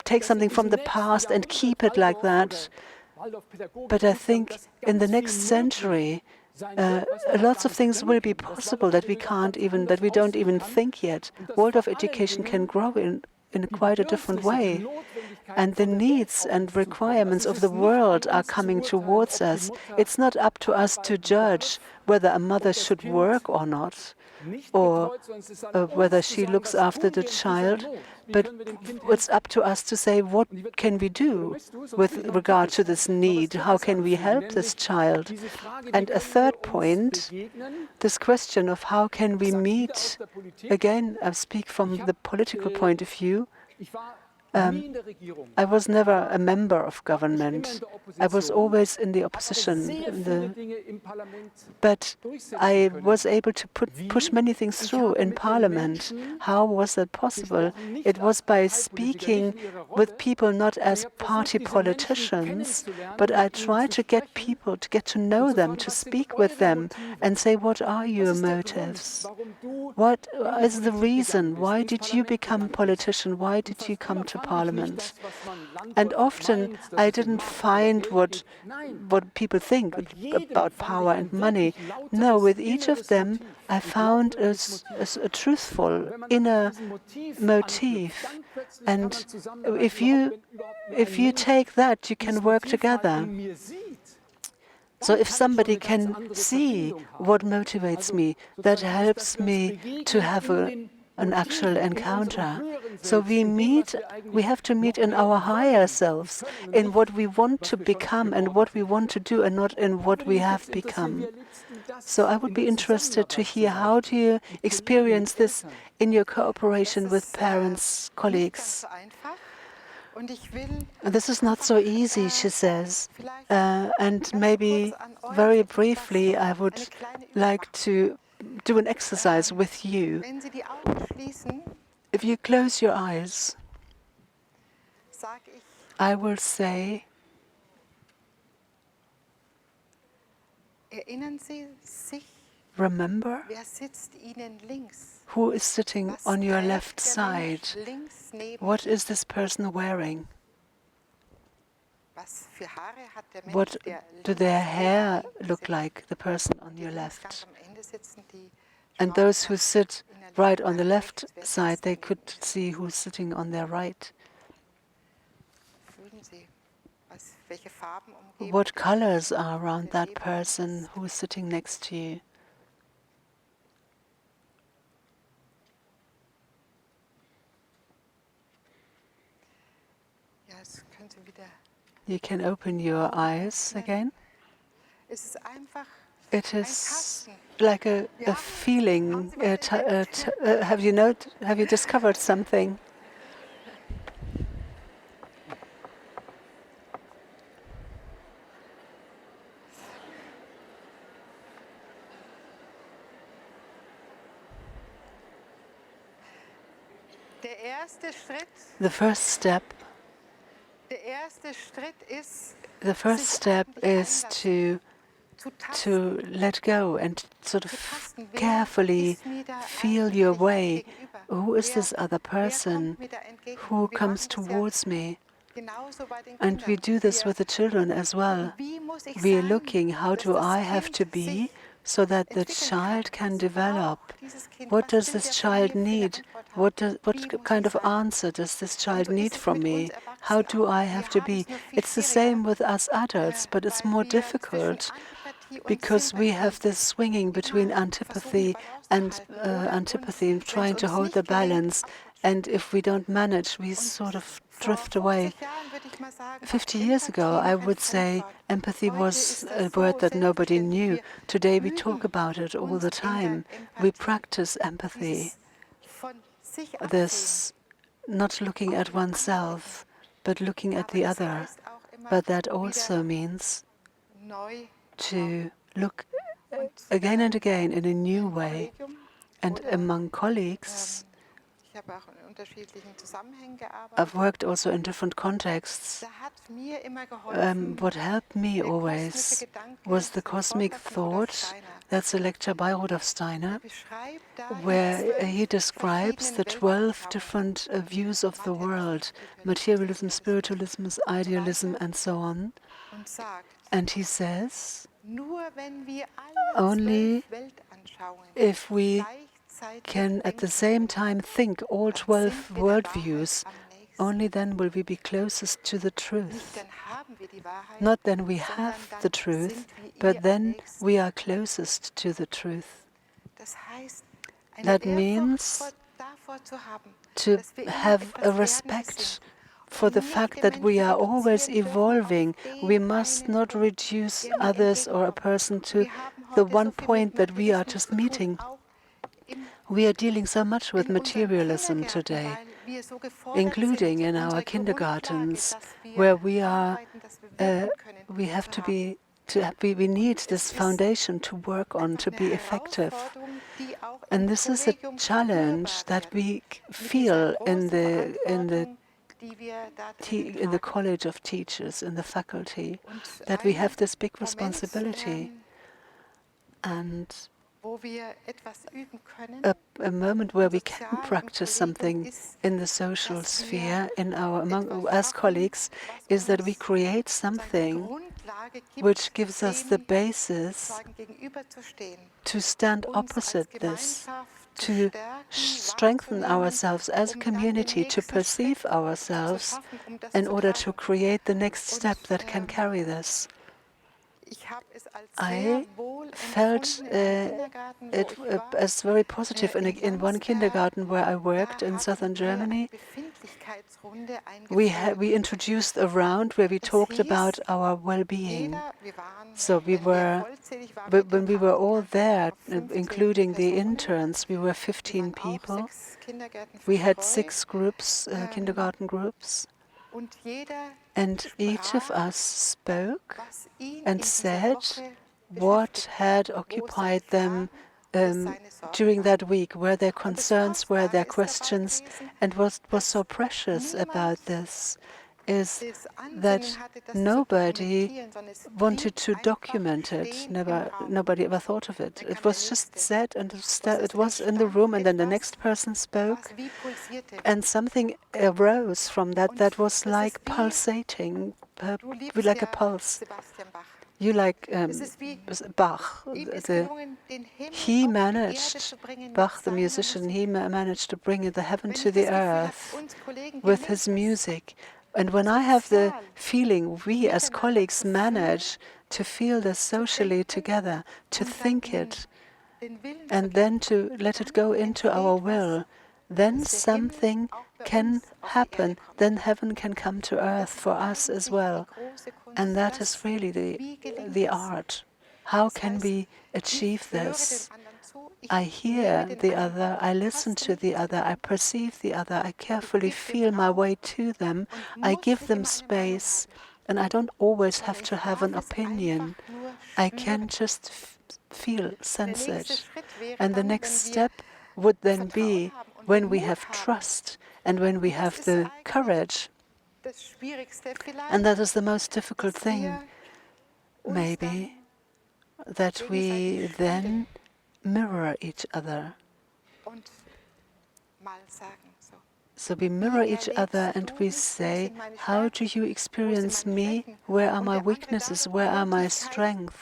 take something from the past and keep it like that. But I think in the next century, lots of things will be possible that we don't even think yet. Waldorf education can grow in quite a different way. And the needs and requirements of the world are coming towards us. It's not up to us to judge whether a mother should work or not, or whether she looks after the child, but it's up to us to say, what can we do with regard to this need? How can we help this child? And a third point, this question of how can we meet, again, I speak from the political point of view. I was never a member of government. I was always in the opposition. But I was able to push many things through in parliament. How was that possible? It was by speaking with people not as party politicians, but I tried to get people, to get to know them, to speak with them and say, what are your motives? What is the reason? Why did you become a politician? Why did you come to parliament? And often I didn't find what people think about power and money. No, with each of them I found a truthful inner motif. And if you take that, you can work together. So if somebody can see what motivates me, that helps me to have an actual encounter. So we have to meet in our higher selves, in what we want to become and what we want to do, and not in what we have become. So I would be interested to hear, how do you experience this in your cooperation with parents, colleagues? This is not so easy, she says. And maybe very briefly, I would like to do an exercise with you. If you close your eyes, I will say, remember who is sitting on your left side. What is this person wearing? What do their hair look like, the person on your left? And those who sit right on the left side, they could see who's sitting on their right. What colors are around that person who is sitting next to you? You can open your eyes again. Es ist einfach It ein is Tasten. like a Ja. feeling. Haben Sie was entdeckt? Have you discovered something? Der erste Schritt, The first step. der erste Schritt ist, The first sich step eigentlich is einlassen, zu to tasten, let go and sort zu of tasten, wer carefully ist mir da feel your eigentlich way. gegenüber? Who is Wer, this other wer person kommt mir da entgegen? who Und wir comes machen das ja towards me? genauso bei den And we Kindern. do this Wir with the children as well. gucken, wie muss ich We are sein, looking, how dass do das I have Kind to sich be so that the entwickeln kann. child can Was develop? braucht dieses Kind? What Was does will this der von child mir für eine need? Antwort haben? What Wie muss kind ich of sein? answer does this Und child so ist need es from mit uns me? How Erwachsenen do auch. I Wir have to haben be? es nur viel It's the schwieriger, same with us adults, but it's weil more wir zwischen difficult Antipathie und because we have Sympathie this swinging between immer versuchen, die antipathy Balance zu and halten. Oder antipathy, and wenn es trying to uns hold the nicht gelingt, balance. abrutschen. And if we don't manage, we Und sort of vor drift away. 50 Jahren, würde ich mal sagen, war 50 years ago, Empathie I noch ein would say Fremdwort. empathy Heute was ist a das word so that nobody selbstverständlich. knew. Wir Today we talk üben about it all uns the in der time. We Empathie. practice empathy. Dieses von sich absehen, This not looking auf at den anderen blicken. oneself, but looking at Aber the das other. heißt auch immer But that wieder also means neu to look und again and again in a new im way. Kollegium And oder among colleagues, ich habe auch in unterschiedlichen Zusammenhängen I've gearbeitet. worked also in different contexts. Da hat mir immer geholfen, What helped me der kosmische always Gedanke was the von cosmic Vortrag von Rudolf thought. Steiner. That's a lecture by Rudolf Er Steiner, beschreibt da die where he 12 describes the verschiedenen 12 Weltanschauungen. different views of the world, Materialismus, materialism, spiritualism, und so idealism, weiter, and so on. und sagt, And he says, nur wenn wir alle only 12 Weltanschauungen if we gleichzeitig can at the denken same können, time think all dann 12 sind wir der Wahrheit worldviews, am nächsten. only then will we be closest to the Nicht truth. dann haben wir die Wahrheit, Not then we sondern have dann the truth, sind wir but ihr am then nächsten. we are closest to the truth. Das heißt, eine That Ehrfurcht means davor zu haben, to dass wir immer have a etwas Werdendes respect sind for und the nicht fact den that we Menschen are always reduzieren dürfen auf evolving. den We must einen not Punkt, reduce der mir others or a entgegenkommt. person Und to wir haben the heute so one viel point mit that we are Materialismus just zu tun, meeting. auch We are dealing so much with in unseren materialism Kindergärten, today, weil wir so gefordert including sind, in our unsere Grundlage, kindergartens, dass wir where we are, arbeiten, dass wir wirken können, we have zu to haben. we need Es this ist foundation to work on einfach to eine be effective. Herausforderung, die auch im And this is a Kollegium challenge spürbar that wird. we Mit dieser feel in großen the Verantwortung, die wir da drinnen in the tragen. College of Teachers, in the faculty, Und that we ein have this big Moment, responsibility. And wo wir etwas üben können, a moment where we sozial can im practice Kollegium something ist, in the social dass wir sphere in our among etwas as schaffen, colleagues was is that we uns create sozusagen die something Grundlage gibt, which gives us the dem basis sozusagen gegenüberzustehen, to stand uns als opposite this, Gemeinschaft zu to stärken, strengthen wahrzunehmen, ourselves as a dann den community, to nächsten perceive Schritt ourselves zu schaffen, das in zu order to tragen. create the next Und step that can carry this. ich habe es als sehr I wohl felt empfunden in einem Kindergarten, wo it ich war, as very positive in one Youngster. kindergarten where I Da worked in southern hatten wir eine Germany. Befindlichkeitsrunde We eingeführt. introduced a round where we Es talked hieß, about our well-being. jeder, wir waren, So we wenn wir were, vollzählig waren when mit we dem were all Praktikanten, there, waren wir 15 including the Personen. interns, we were Wir 15 waren auch people. 6 Kindergärten We had verstreut. 6 groups, kindergarten groups, Und jeder and each of sprach, us spoke was ihn in and dieser said Woche what beschäftigt had hat, wo occupied seine them Fragen, wo seine Sorgen during waren. that week, were their Und das concerns, were their Kostbare ist dabei questions, gewesen, and what was so dass precious niemand about this is das Ansinnen that hatte, das zu nobody dokumentieren, sondern es wanted blieb to einfach document it. stehen im Raum. Nobody ever thought of it. Dann It kam der was just Nächste. said, and Es it was in the entstand room, and then the etwas, next person spoke, was wie pulsierte. and something arose from that Und that was das like ist wie, pulsating, du liebst like a ja pulse. Sebastian Bach. You like Es ist wie, Bach. ihm ist The, gelungen, den Himmel he auf die Erde managed, zu bringen mit Bach the seiner musician, Musik. he managed to bring the heaven Wenn to ich the das Gefühl habe, earth uns Kollegen with gelingt his es, music. And when I have the sozial feeling we as miteinander colleagues zu fühlen, manage to feel this socially denken together, to und dann think in it, den Willen zu and then gehen, to let it dann go into our entsteht was, will, then dass der Himmel something auch bei can uns auf die Erde happen. kommt. Then heaven can come to earth Das ist for us as eigentlich well. die große Kunst. And that Das, is really wie gelingt the es? art. How can we achieve this? I hear the other, I listen to the other, I perceive the other, I carefully feel my way to them, I give them space, and I don't always have to have an opinion. I can just feel, sense it. And the next step would then be when we have trust and when we have the courage. And that is the most difficult thing, maybe, that we then mirror each other. So we mirror each other and we say, how do you experience me? Where are my weaknesses? Where are my strengths?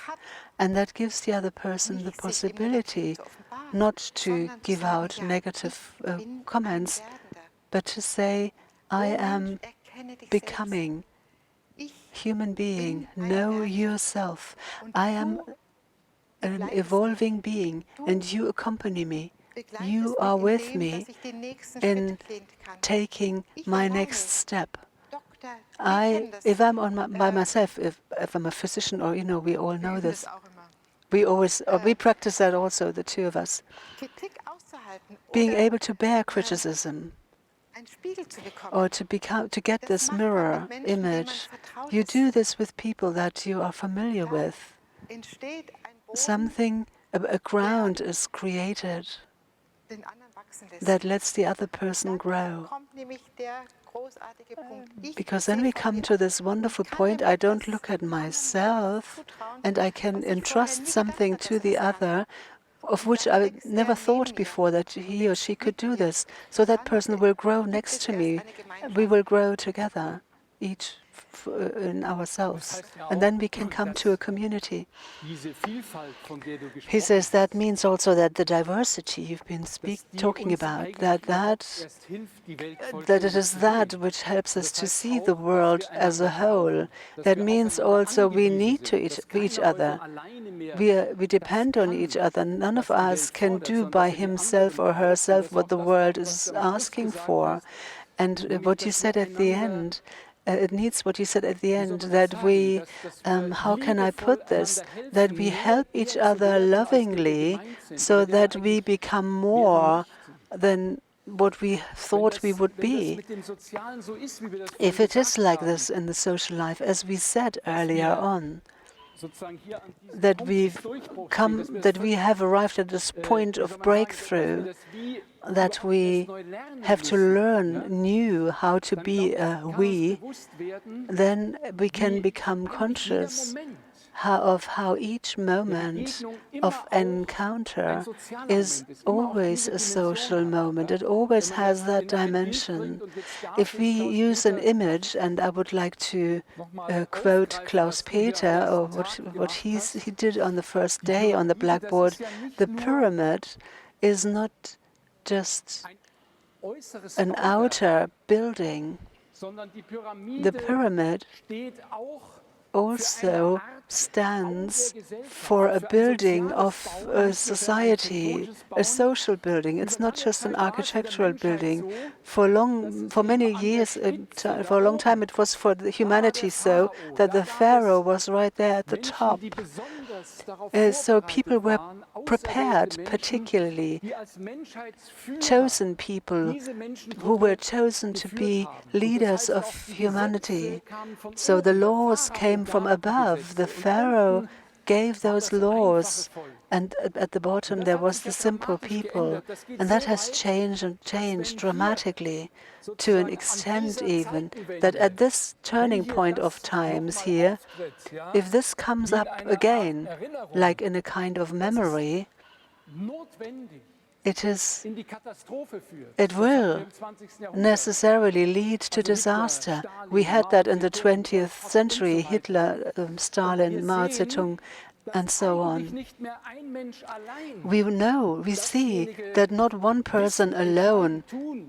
And that gives the other person the possibility not to give out negative comments, but to say, I am becoming human being. Know yourself. I am an evolving being, and you accompany me. You are with me in taking my next step. If I'm by myself, if I'm a physician, or we all know this, we practice that also, the two of us. Being able to bear criticism, or to get this mirror image, you do this with people that you are familiar with. Something, a ground is created that lets the other person grow. Because then we come to this wonderful point, I don't look at myself, and I can entrust something to the other of which I never thought before that he or she could do this. So that person will grow next to me. We will grow together, each in ourselves. And then we can come to a community. He says that means also that the diversity you've been talking about, that it is that which helps us to see the world as a whole. That means also we need to each other. We depend on each other. None of us can do by himself or herself what the world is asking for. And what you said at the end, it needs what you said at the end, that we, how can I put this, that we help each other lovingly so that we become more than what we thought we would be. If it is like this in the social life, as we said earlier on, that we have arrived at this point of breakthrough, that we have to learn new how to be a we, then we can become conscious of how each moment of encounter is always a social moment. It always has that dimension. If we use an image, and I would like to quote Klaus Peter, or what he did on the first day on the blackboard, the pyramid is not just an outer building. The pyramid also stands for a building of a society, a social building. It's not just an architectural building. For many years, for a long time, it was for the humanity so that the Pharaoh was right there at the top. So people were prepared, particularly chosen people who were chosen to be leaders of humanity. So the laws came from above. The Pharaoh gave those laws, and at the bottom there was the simple people. And that has changed dramatically, to an extent even, that at this turning point of times here, if this comes up again, like in a kind of memory, it will necessarily lead to disaster. We had that in the 20th century, Hitler, Stalin, Mao Zedong, and so on. We see that not one person alone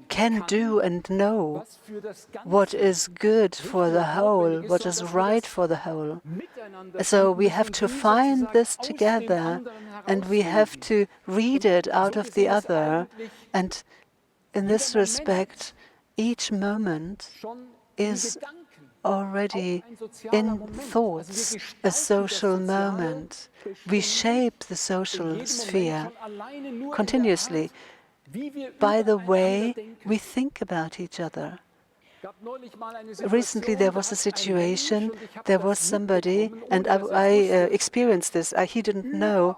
can do and know what is good for the whole, what is right for the whole. So we have to find this together, and we have to read it out of the other. And in this respect, each moment is already in thoughts a social moment. We shape the social sphere continuously by the way we think about each other. Recently, there was a situation, there was somebody, and I experienced this, he didn't know.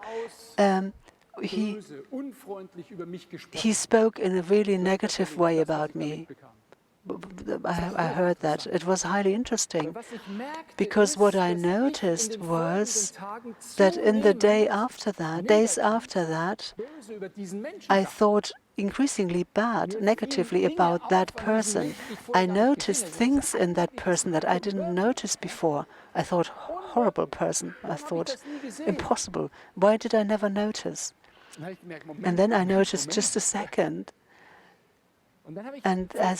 He spoke in a really negative way about me. I heard that. It was highly interesting, because what I noticed was that in the days after that, I thought increasingly bad, negatively about that person. I noticed things in that person that I didn't notice before. I thought, horrible person. I thought, impossible. Why did I never notice? And then I noticed just a second. And I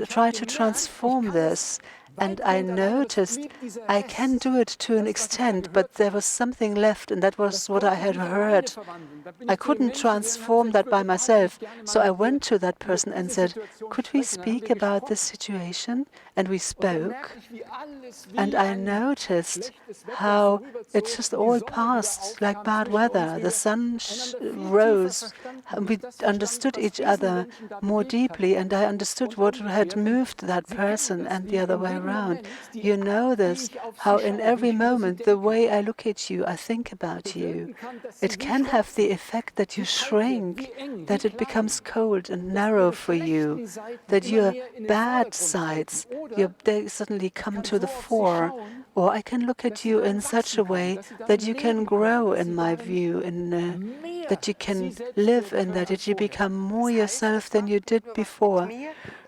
tried to transform this, and I noticed I can do it to an extent, but there was something left, and that was what I had heard. I couldn't transform that by myself, so I went to that person and said, could we speak about this situation? And we spoke, and I noticed how it just all passed like bad weather. The sun rose, and we understood each other more deeply, and I understood what had moved that person and the other way around. You know this, how in every moment, the way I look at you, I think about you. It can have the effect that you shrink, that it becomes cold and narrow for you, that your bad sides, they suddenly come to the fore. Or I can look at you in such a way that you can grow, in my view, that you can live in that you become more yourself than you did before.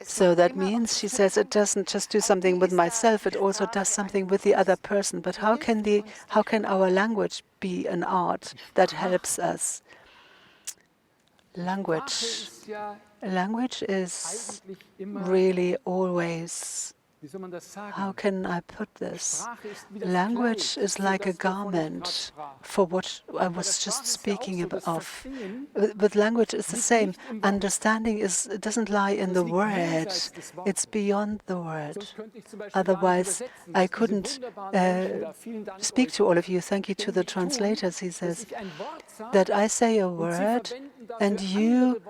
So that means, she says, it doesn't just do something with myself, it also does something with the other person. But how can our language be an art that helps us? Language is really always, how can I put this? Language is like a garment for what I was just speaking of. But language is the same. Understanding doesn't lie in the word. It's beyond the word. Otherwise, I couldn't speak to all of you. Thank you to the translators, he says, that I say a word and you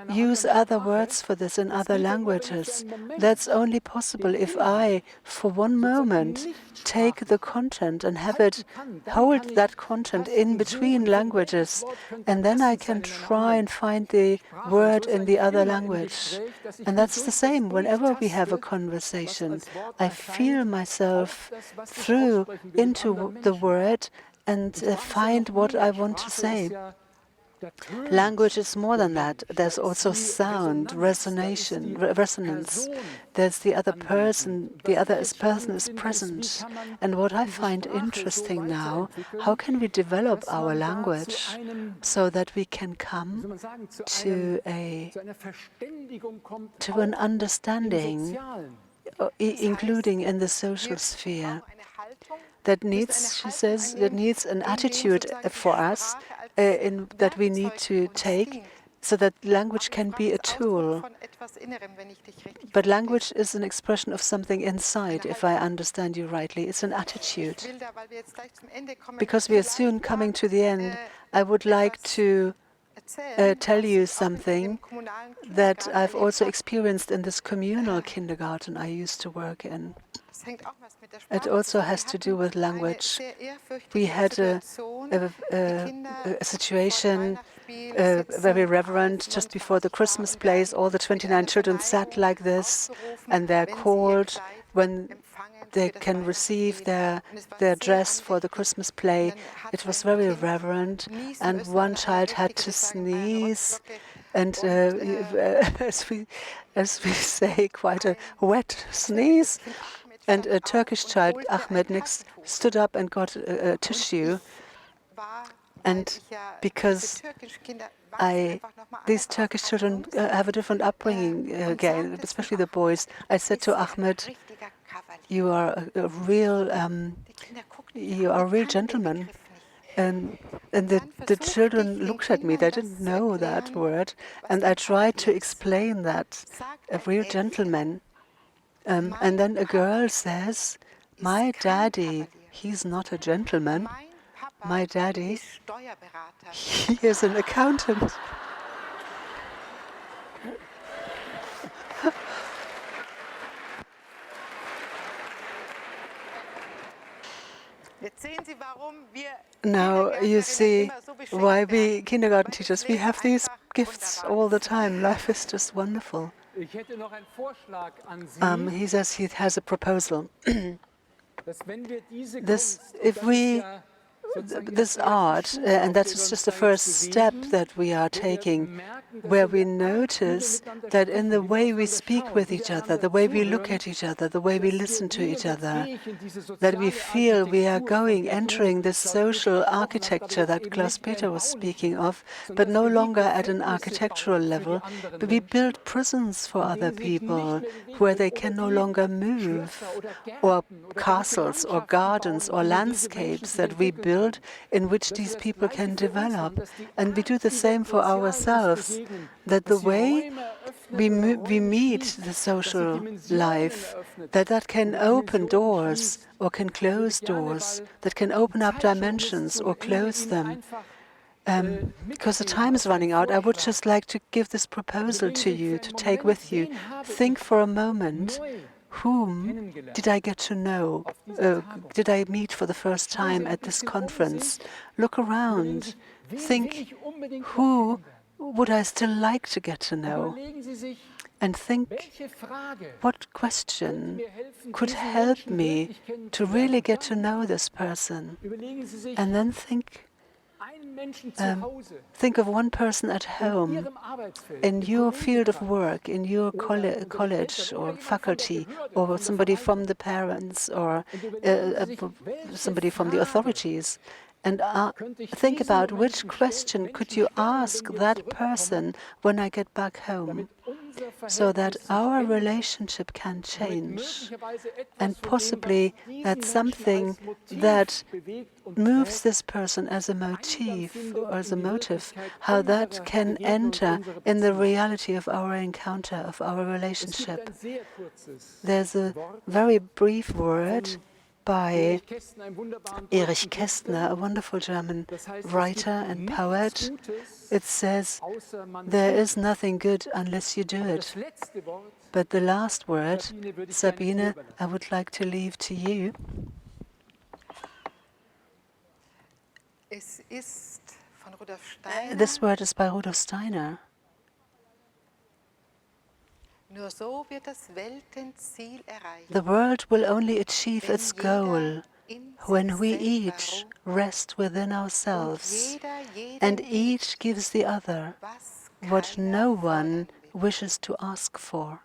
use other words for this in other languages. That's only possible if I, for one moment, take the content and hold that content in between languages, and then I can try and find the word in the other language. And that's the same whenever we have a conversation. I feel myself through into the word and find what I want to say. Language is more than that. There's also sound, resonance. There's the other person. The other person is present. And what I find interesting now, how can we develop our language so that we can come to an understanding, including in the social sphere? That needs, she says, that needs an attitude for us that we need to take so that language can be a tool. But language is an expression of something inside, if I understand you rightly. It's an attitude. Because we are soon coming to the end, I would like to tell you something that I've also experienced in this communal kindergarten I used to work in. It also has to do with language. We had a situation, very reverent, just before the Christmas plays. All the 29 children sat like this, and they're called when they can receive their dress for the Christmas play. It was very reverent, and one child had to sneeze, and as we say, quite a wet sneeze. And a Turkish child, Ahmed, next stood up and got a tissue. And because these Turkish children have a different upbringing again, especially the boys, I said to Ahmed, you are a real gentleman. And the children looked at me. They didn't know that word. And I tried to explain that, a real gentleman. And then a girl says, "My daddy, he's not a gentleman. Mein Papa My daddy, ist Steuerberater." he is an accountant." Jetzt sehen Sie, warum wir Now you Kindergärtnerinnen see immer so beschenkt why we werden. kindergarten Weil das teachers, we Leben have these einfach gifts wunderbar all the ist. time. Life is just wonderful. Ich hätte noch einen Vorschlag an Sie, He says he has a proposal. dass wenn wir diese This, Kunst, if und das ist we, ja sozusagen this das erste art, Stufe, and auf that's der wir uns just the da first jetzt step bewegen, that we are wo wir taking, merken, dass where wenn we wir notice miteinander that in the sprechen, wie wir way we aufeinander speak schauen, with wie each wir other, einander the way we look zuhören, at each other, the way we dass wir listen to wie each unser other, Weg in diese that we soziale feel we are Architektur, von going, der du, entering this Klaus-Peter, social gesprochen hast, aber architecture that jetzt eben nicht mehr Klaus-Peter im was baulichen speaking Sinne, of, sondern but dass no wir wie longer at an Gefängnisse architectural bauen für level, die anderen but we Menschen, build prisons for in other denen sie sich nicht people mehr bewegen where können, they oder can no die longer Schlösser move, oder or Gärten oder ganze castles or Landschaften gardens bauen, or in denen diese Menschen landscapes sich that we entwickeln build können. in which Dass wir these das people Gleiche can für uns develop. machen, dass die And we Art, do the wie wir same for Sozialen uns ourselves, begegnen, that the dass sie way Räume eröffnet we, oder we Räume meet schließt, the dass sie social Dimensionen life, eröffnet that can oder open Dimensionen doors schließt. or can Ich würde close gerne, doors, weil that can die open up Zeit schon ist, dimensions zum or Ende close Ihnen them. einfach Because the mitzugeben time is als einen running out, I would Vorschlag. just like to give this proposal Überlegen to Sie sich you für to einen take Moment, with you. wen habe Think ich for a moment, neu whom kennengelernt did I get to know? auf dieser Tagung? Did I meet for the first Schauen Sie time ein at this bisschen um conference? sich. Look Überlegen around. Sie, wen will Think, ich unbedingt noch who kennenlernen? would I still like to get to Und know? überlegen Sie sich, And think, welche Frage what könnte question mir helfen, could diesen help Menschen me wirklich to kennenzulernen? really Und get to dann know this person? überlegen Sie sich And then think, einen Menschen zu Hause, think of one person at in home, Ihrem Arbeitsfeld, in im your field of Kollegenkreis work, in your oder unter den college Eltern oder or jemand von der faculty, Behörde, or von der somebody from Verwaltung. the parents, or Und überlegen Sie sich, somebody welche from the Frage authorities. And könnte ich think diesem about which Menschen question could you stellen, ask wenn wir that zurückkommen, person when I get back home, damit unser so that Verhältnis sich our ändert, relationship can damit change, möglicherweise etwas and von dem, possibly was diesen that Menschen something als Motiv that bewegt und moves trägt, this person as a Eingang motif findet or as a in die motive, Wirklichkeit how that unserer can Begegnung und enter unserer in the Beziehung. reality of our encounter, of our Es gibt relationship. ein sehr kurzes There's a Wort very brief word von by Erich Kästner, einem wunderbaren Erich deutschen Kästner, a Künstler. wonderful German Das heißt, es writer gibt and nichts poet. Gutes, It says, außer man there tut is es. nothing good unless you do Aber it. das letzte Wort, But the last word, Sabine, würde ich gerne Ihnen Sabine, I überlassen. would like to leave to you. Es ist von Rudolf Steiner. This word is by Rudolf Steiner. Nur so wird das Weltenziel erreicht. The world will only achieve wenn its jeder goal in when sich we selber each ruht rest within und ourselves, jeder and jedem each gives the other was what keiner no fordern one will. wishes to ask for.